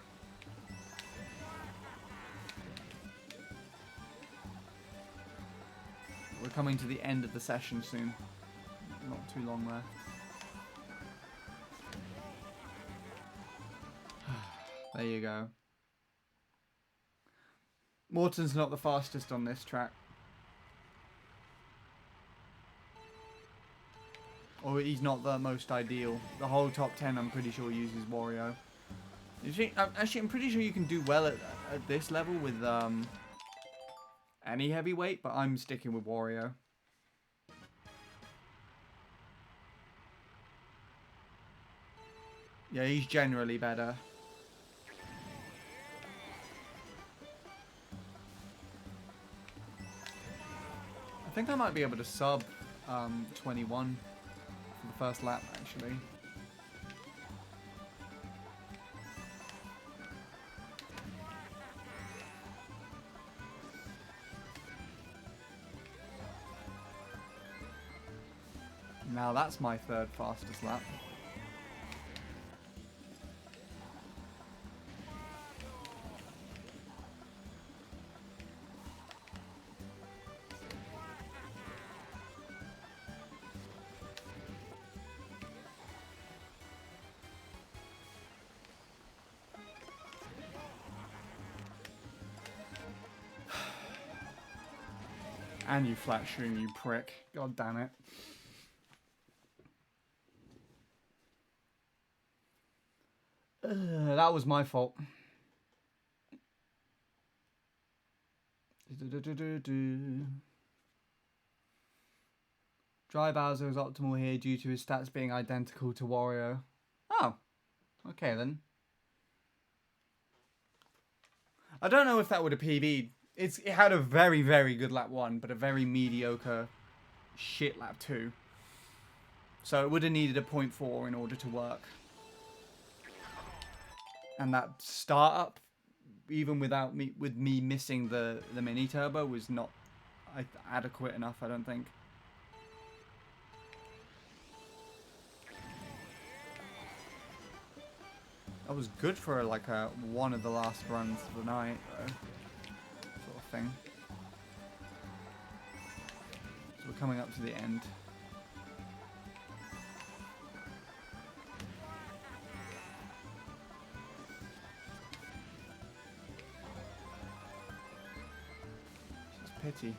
We're coming to the end of the session soon. Not too long left. There you go. Morton's not the fastest on this track. Or he's not the most ideal. The whole top 10, I'm pretty sure, uses Wario. Actually, I'm pretty sure you can do well at this level with any heavyweight, but I'm sticking with Wario. Yeah, he's generally better. I think I might be able to sub 21 for the first lap, actually. Now that's my third fastest lap. And you flat shroom, you prick. God damn it. That was my fault. Dry Bowser is optimal here due to his stats being identical to Wario. Oh, okay then. I don't know if that would have PB'd. It had a very, very good lap 1, but a very mediocre shit lap 2. So it would have needed a 0.4 in order to work. And that startup, even without me missing the mini turbo, was not adequate enough, I don't think. That was good for like one of the last runs of the night, though. Sort of thing. So we're coming up to the end. It's pity.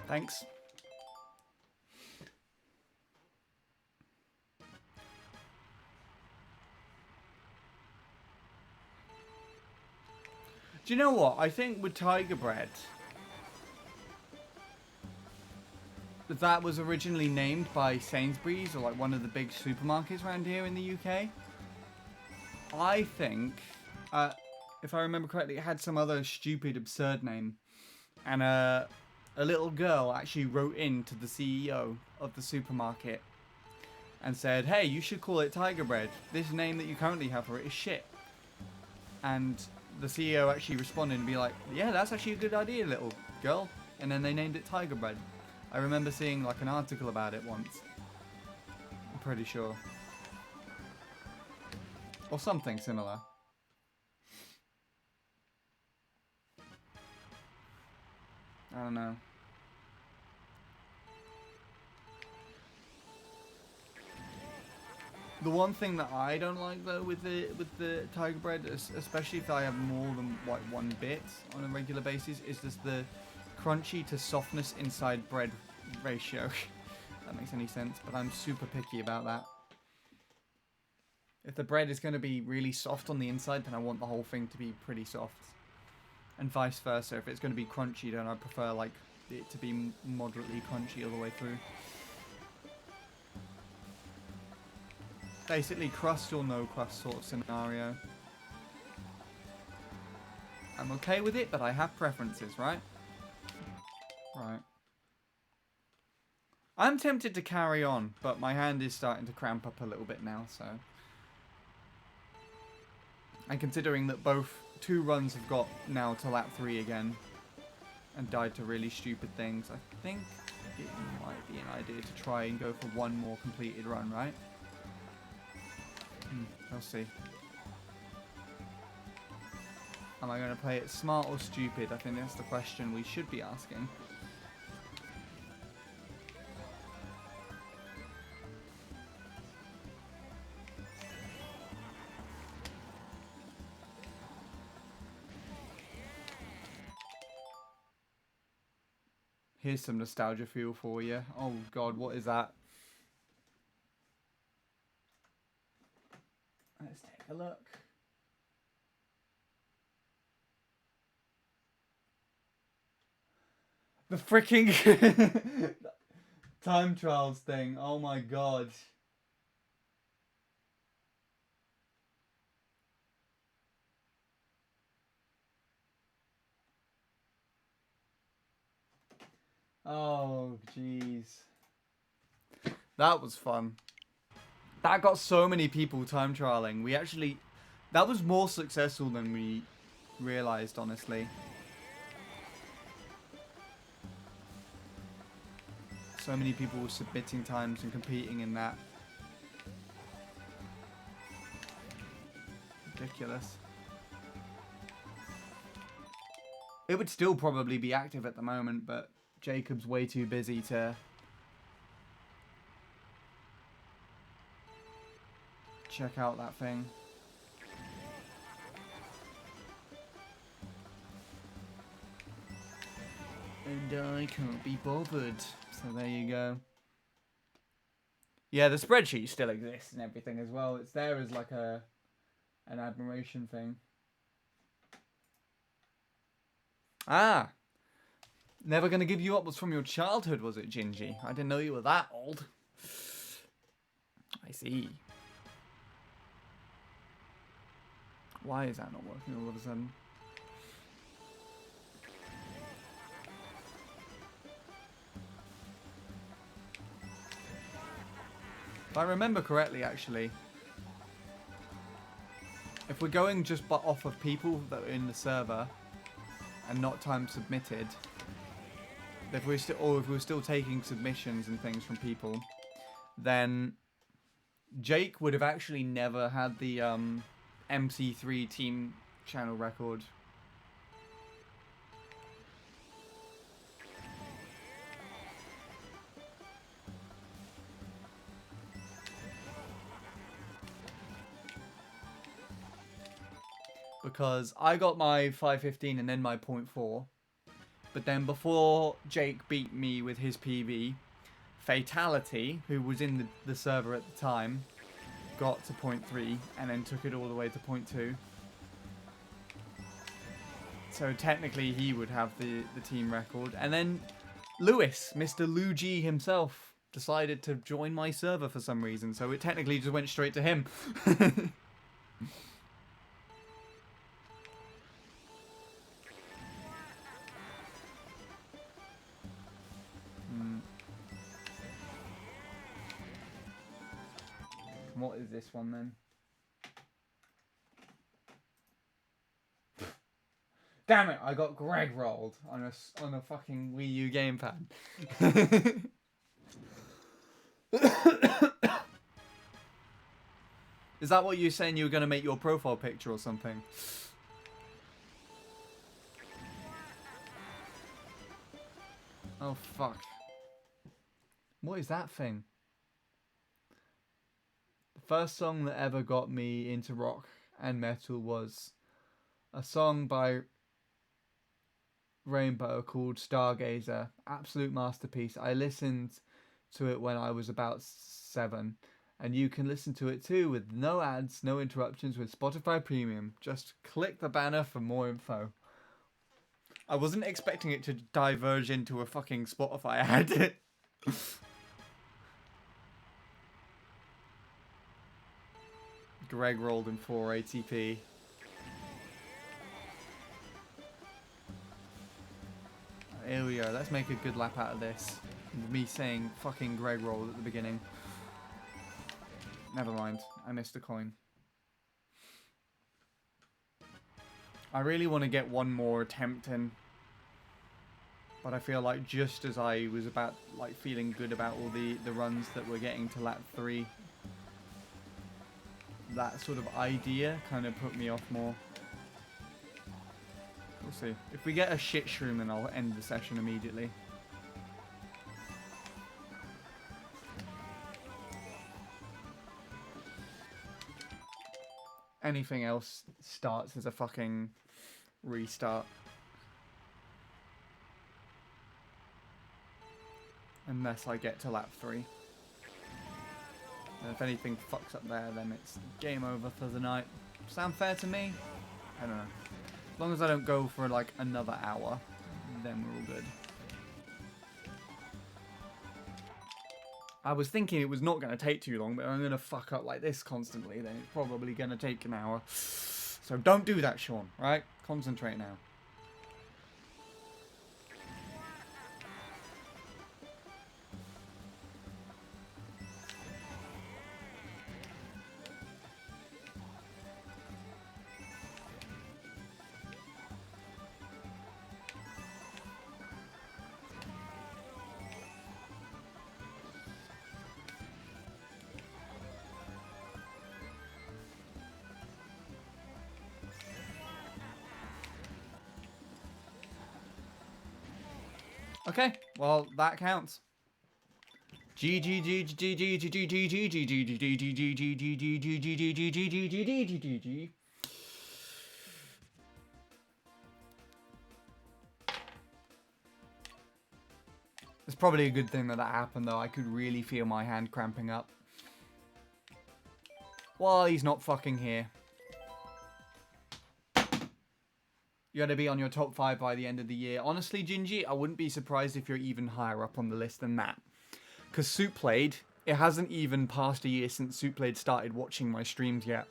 Thanks. Do you know what? I think with Tiger Bread, that was originally named by Sainsbury's, or like one of the big supermarkets around here in the UK. I think, if I remember correctly, it had some other stupid, absurd name. And a little girl actually wrote in to the CEO of the supermarket and said, hey, you should call it Tiger Bread. This name that you currently have for it is shit. And the CEO actually responded and be like, yeah, that's actually a good idea, little girl. And then they named it Tiger Bread. I remember seeing like an article about it once. I'm pretty sure. Or something similar. I don't know. The one thing that I don't like though with the Tiger Bread, especially if I have more than like one bit on a regular basis, is just the crunchy to softness inside bread ratio. If that makes any sense, but I'm super picky about that. If the bread is going to be really soft on the inside, then I want the whole thing to be pretty soft. And vice versa. If it's going to be crunchy, then I prefer like it to be moderately crunchy all the way through. Basically, crust or no crust sort of scenario. I'm okay with it, but I have preferences, right? Right. I'm tempted to carry on, but my hand is starting to cramp up a little bit now, so... And considering that both 2 runs have got now to lap 3 again, and died to really stupid things, I think it might be an idea to try and go for 1 more completed run, right? We'll see. Am I going to play it smart or stupid? I think that's the question we should be asking. Here's some nostalgia fuel for you. Oh god, what is that? Let's take a look. The freaking time trials thing. Oh my god. Oh jeez. That was fun. That got so many people time trialing. We actually... That was more successful than we realized, honestly. So many people were submitting times and competing in that. Ridiculous. It would still probably be active at the moment, but Jacob's way too busy to... check out that thing. And I can't be bothered. So there you go. Yeah, the spreadsheet still exists and everything as well. It's there as like an admiration thing. Ah! Never Gonna Give You Up was from your childhood, was it, Gingy? I didn't know you were that old. I see. Why is that not working all of a sudden? If I remember correctly, actually, if we're going just off of people that are in the server and not time submitted, if we're still taking submissions and things from people, then Jake would have actually never had the MC3 team channel record. Because I got my 515 and then my 0.4. But then before Jake beat me with his PB, Fatality, who was in the server at the time, got to 0.3 and then took it all the way to 0.2. So technically he would have the team record. And then Lewis, Mr. Luigi himself, decided to join my server for some reason, so it technically just went straight to him. What is this one then? Damn it! I got Greg rolled on a fucking Wii U gamepad. Is that what you're saying? You were gonna make your profile picture or something? Oh fuck! What is that thing? The first song that ever got me into rock and metal was a song by Rainbow called Stargazer. Absolute masterpiece. I listened to it when I was about 7, and you can listen to it too with no ads, no interruptions with Spotify Premium. Just click the banner for more info. I wasn't expecting it to diverge into a fucking Spotify ad. Greg rolled in 4 ATP. Here we go. Let's make a good lap out of this. Me saying fucking Greg roll at the beginning. Never mind. I missed a coin. I really want to get one more attempt in. But I feel like just as I was about like feeling good about all the runs that we're getting to lap 3, that sort of idea kind of put me off more. We'll see. If we get a shit shroom, then I'll end the session immediately. Anything else starts as a fucking restart. Unless I get to lap 3. And if anything fucks up there, then it's game over for the night. Sound fair to me? I don't know. As long as I don't go for like another hour, then we're all good. I was thinking it was not going to take too long, but I'm going to fuck up like this constantly, then it's probably going to take an hour. So don't do that, Sean, right? Concentrate now. Okay, well that counts. It's probably a good thing that happened though. I could really feel my hand cramping up. Well, he's not fucking here. You gotta be on your top 5 by the end of the year. Honestly, Gingy, I wouldn't be surprised if you're even higher up on the list than that. Because Soupblade, it hasn't even passed a year since Soupblade started watching my streams yet.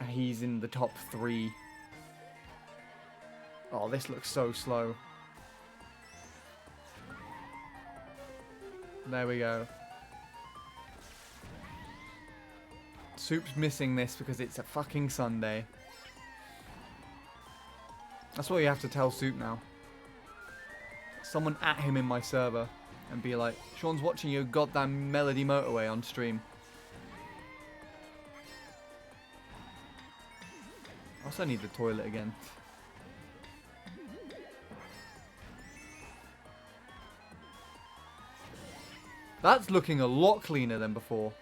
And he's in the top 3. Oh, this looks so slow. There we go. Soup's missing this because it's a fucking Sunday. That's what you have to tell Soup now. Someone at him in my server and be like, Sean's watching your goddamn Melody Motorway on stream. I also need the toilet again. That's looking a lot cleaner than before.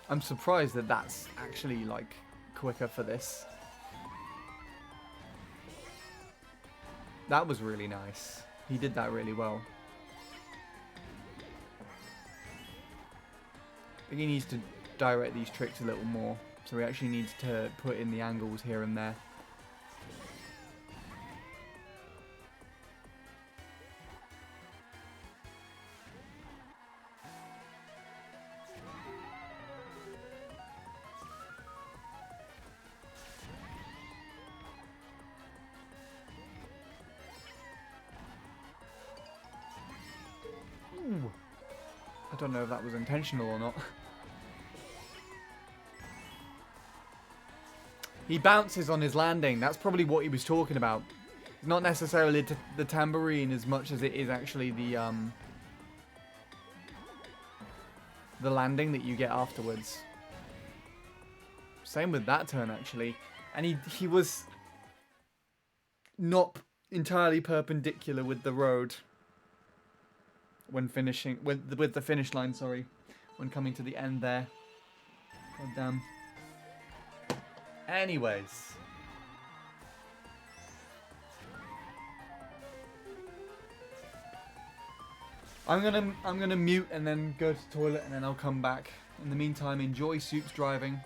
I'm surprised that that's actually, like, quicker for this. That was really nice. He did that really well. I think he needs to direct these tricks a little more. So he actually needs to put in the angles here and there. Ooh. I don't know if that was intentional or not. He bounces on his landing. That's probably what he was talking about. Not necessarily the tambourine as much as it is actually the landing that you get afterwards. Same with that turn actually. And he was not entirely perpendicular with the road when finishing with the finish line, sorry, when coming to the end there. God damn. Anyways, I'm gonna mute and then go to the toilet and then I'll come back. In the meantime, enjoy Soup's driving.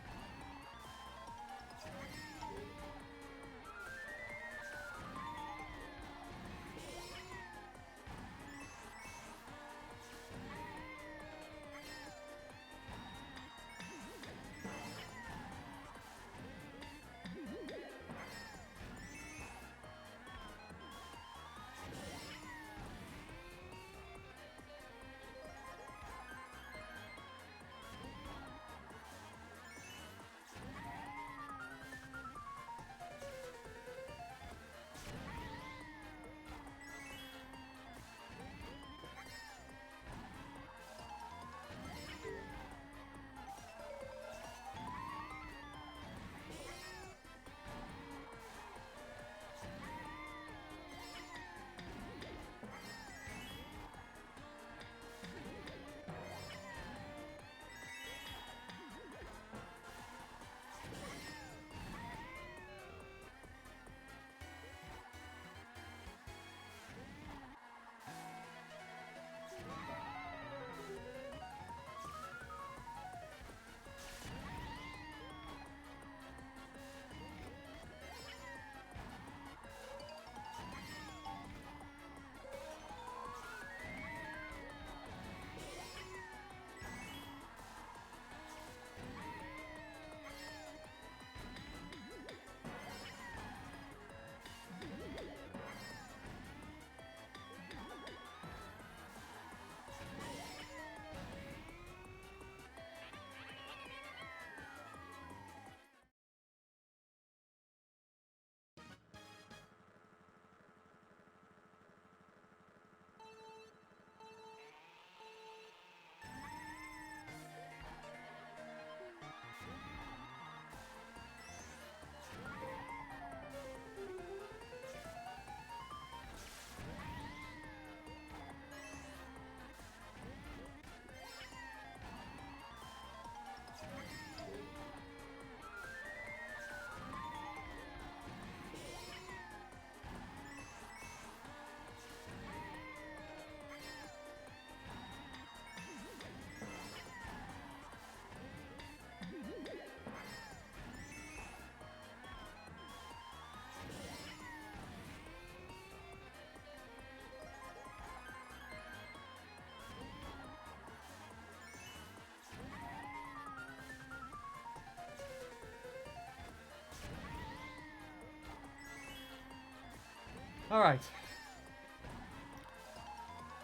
All right.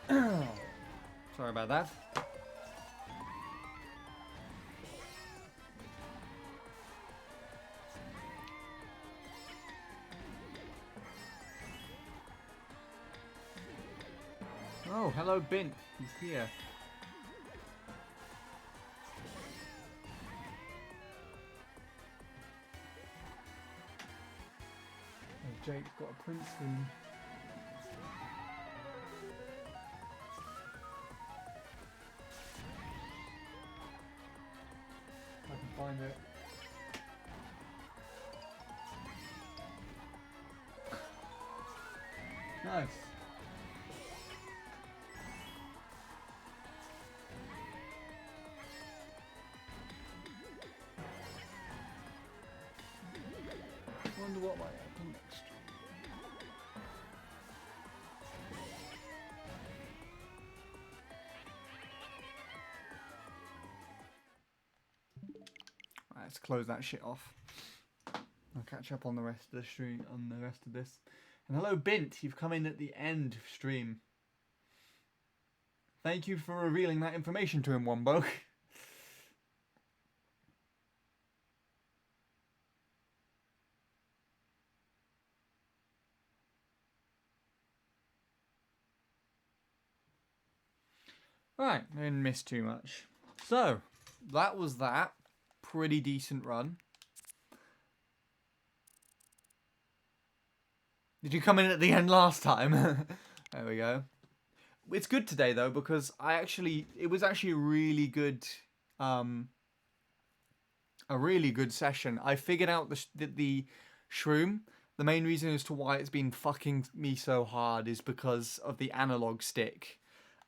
Sorry about that. Oh, hello, Bint. He's here. Oh, Jake's got a print screen. I can find it. Nice. wonder what might happen next. Right, let's close that shit off. I'll catch up on the rest of the stream, on the rest of this. And hello, Bint. You've come in at the end of stream. Thank you for revealing that information to him, Wombo. Right, I didn't miss too much. So, that was that. Pretty decent run. Did you come in at the end last time? There we go. It's good today though because it was actually a really good session. I figured out the shroom. The main reason as to why it's been fucking me so hard is because of the analog stick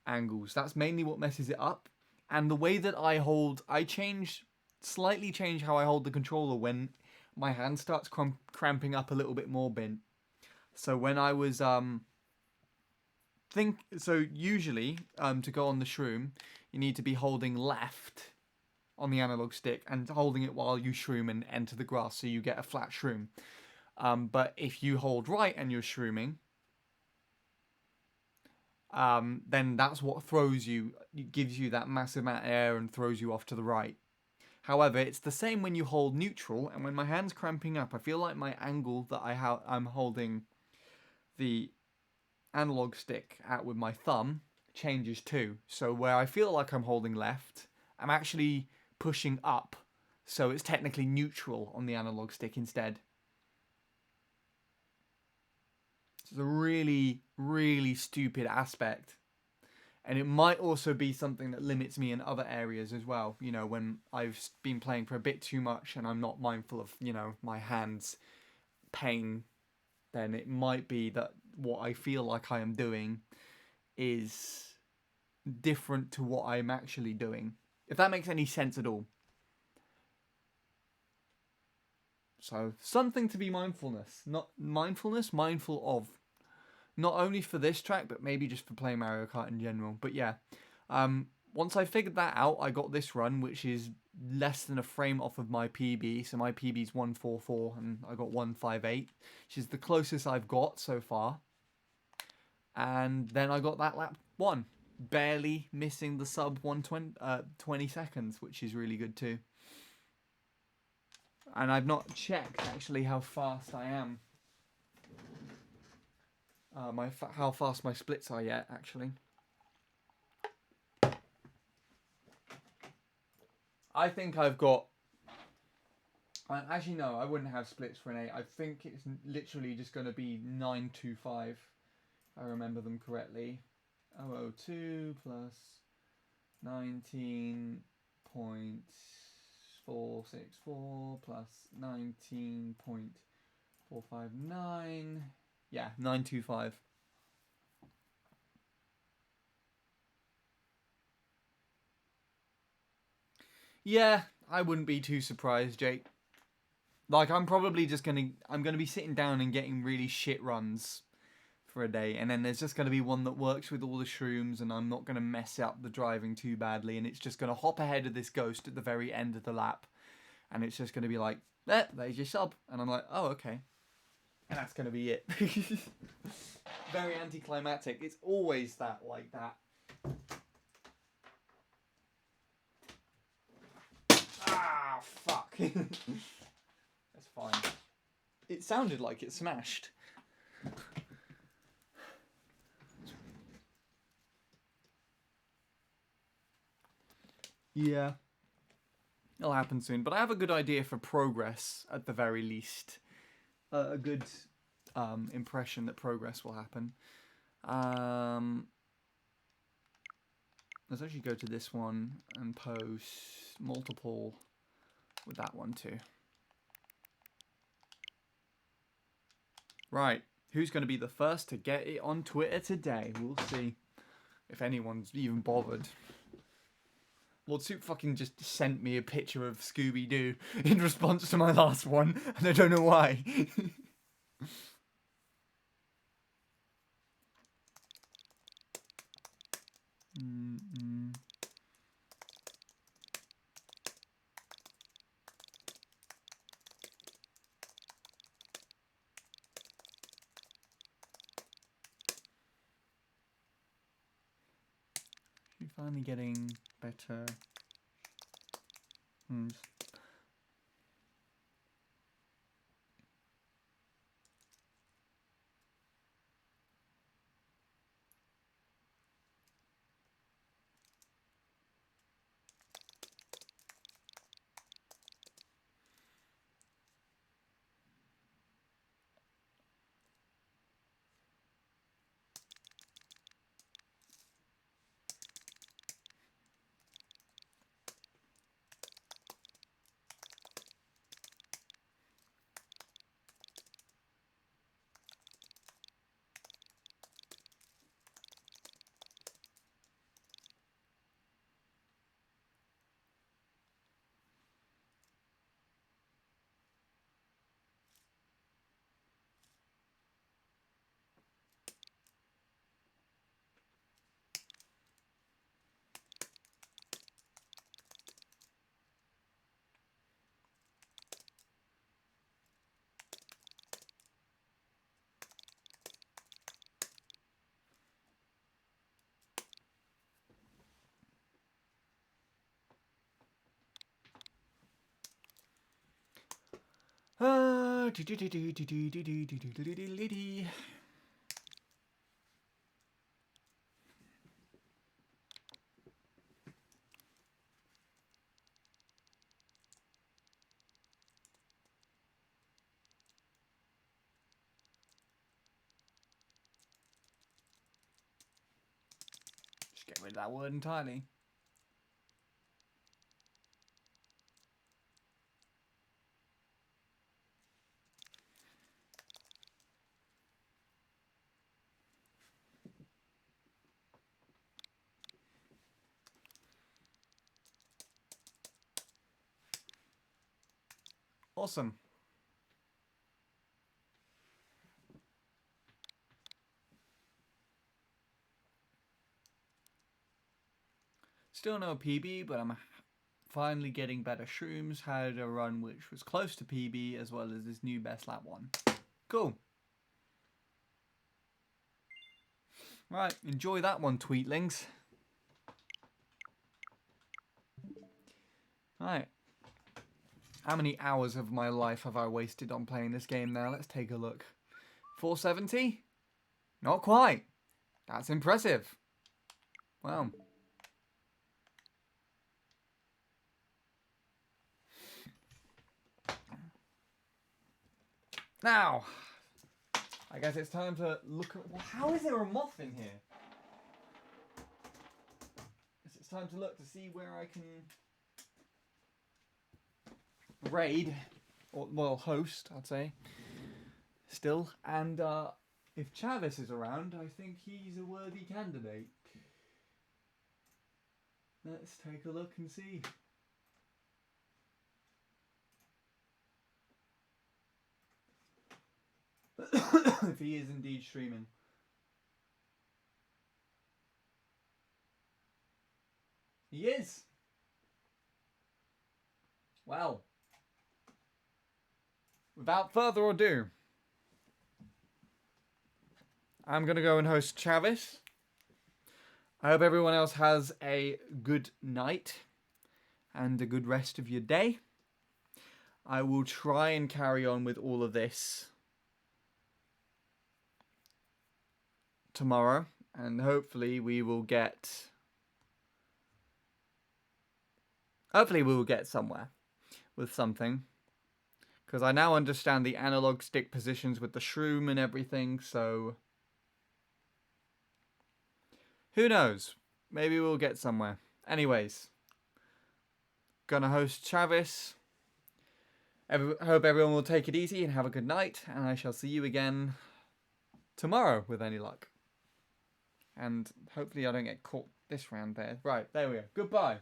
angles. That's mainly what messes it up. And the way that I slightly change how I hold the controller when my hand starts cramping up a little bit more, Bint. So when I was usually to go on the shroom, you need to be holding left on the analog stick and holding it while you shroom and enter the grass, so you get a flat shroom. But if you hold right and you're shrooming, then that's what gives you that massive amount of air and throws you off to the right. However, it's the same when you hold neutral, and when my hand's cramping up, I feel like my angle that I'm holding the analog stick out with my thumb changes too. So where I feel like I'm holding left, I'm actually pushing up, so it's technically neutral on the analog stick instead. It's a really, really stupid aspect. And it might also be something that limits me in other areas as well. You know, when I've been playing for a bit too much and I'm not mindful of, you know, my hands' pain, then it might be that what I feel like I am doing is different to what I'm actually doing. If that makes any sense at all. So, something to be mindful of. Not only for this track, but maybe just for playing Mario Kart in general. But yeah, once I figured that out, I got this run, which is less than a frame off of my PB. So my PB is 144, and I got 158, which is the closest I've got so far. And then I got that lap 1, barely missing the sub 20 seconds, which is really good too. And I've not checked actually how fast I am. How fast my splits are yet, actually. I think I've got... Actually, no, I wouldn't have splits for an 8. I think it's literally just going to be 925, if I remember them correctly. 002 plus 19.464 plus 19.459... Yeah, 925. Yeah, I wouldn't be too surprised, Jake. Like, I'm gonna be sitting down and getting really shit runs for a day, and then there's just gonna be one that works with all the shrooms, and I'm not gonna mess up the driving too badly, and it's just gonna hop ahead of this ghost at the very end of the lap, and it's just gonna be like, there's your sub, and I'm like, oh, okay. And that's going to be it. Very anticlimactic. It's always like that. Ah, fuck. That's fine. It sounded like it smashed. Yeah. It'll happen soon. But I have a good idea for progress, at the very least. A good impression that progress will happen. Let's actually go to this one and post multiple with that one too. Right, who's going to be the first to get it on Twitter today? We'll see if anyone's even bothered. Lord Soup fucking just sent me a picture of Scooby-Doo in response to my last one, and I don't know why. You're finally getting better. Just get rid of that word entirely. Awesome. Still no PB, but I'm finally getting better shrooms. Had a run which was close to PB, as well as this new best lap one. Cool. Right, enjoy that one, tweetlings. Right. How many hours of my life have I wasted on playing this game now? Let's take a look. 470? Not quite. That's impressive. Wow. Now, I guess it's time to look at... Well, how is there a moth in here? I guess it's time to look to see where I can raid, or well, host, I'd say, still. And if Chavis is around, I think he's a worthy candidate. Let's take a look and see. If he is indeed streaming. He is. Well, without further ado, I'm going to go and host Chavis. I hope everyone else has a good night and a good rest of your day. I will try and carry on with all of this tomorrow, and hopefully we will get somewhere with something, because I now understand the analog stick positions with the shroom and everything, so who knows, maybe we'll get somewhere. Anyways, gonna host Chavis. Hope everyone will take it easy and have a good night, and I shall see you again tomorrow with any luck. And hopefully I don't get caught this round there. Right, there we go. Goodbye.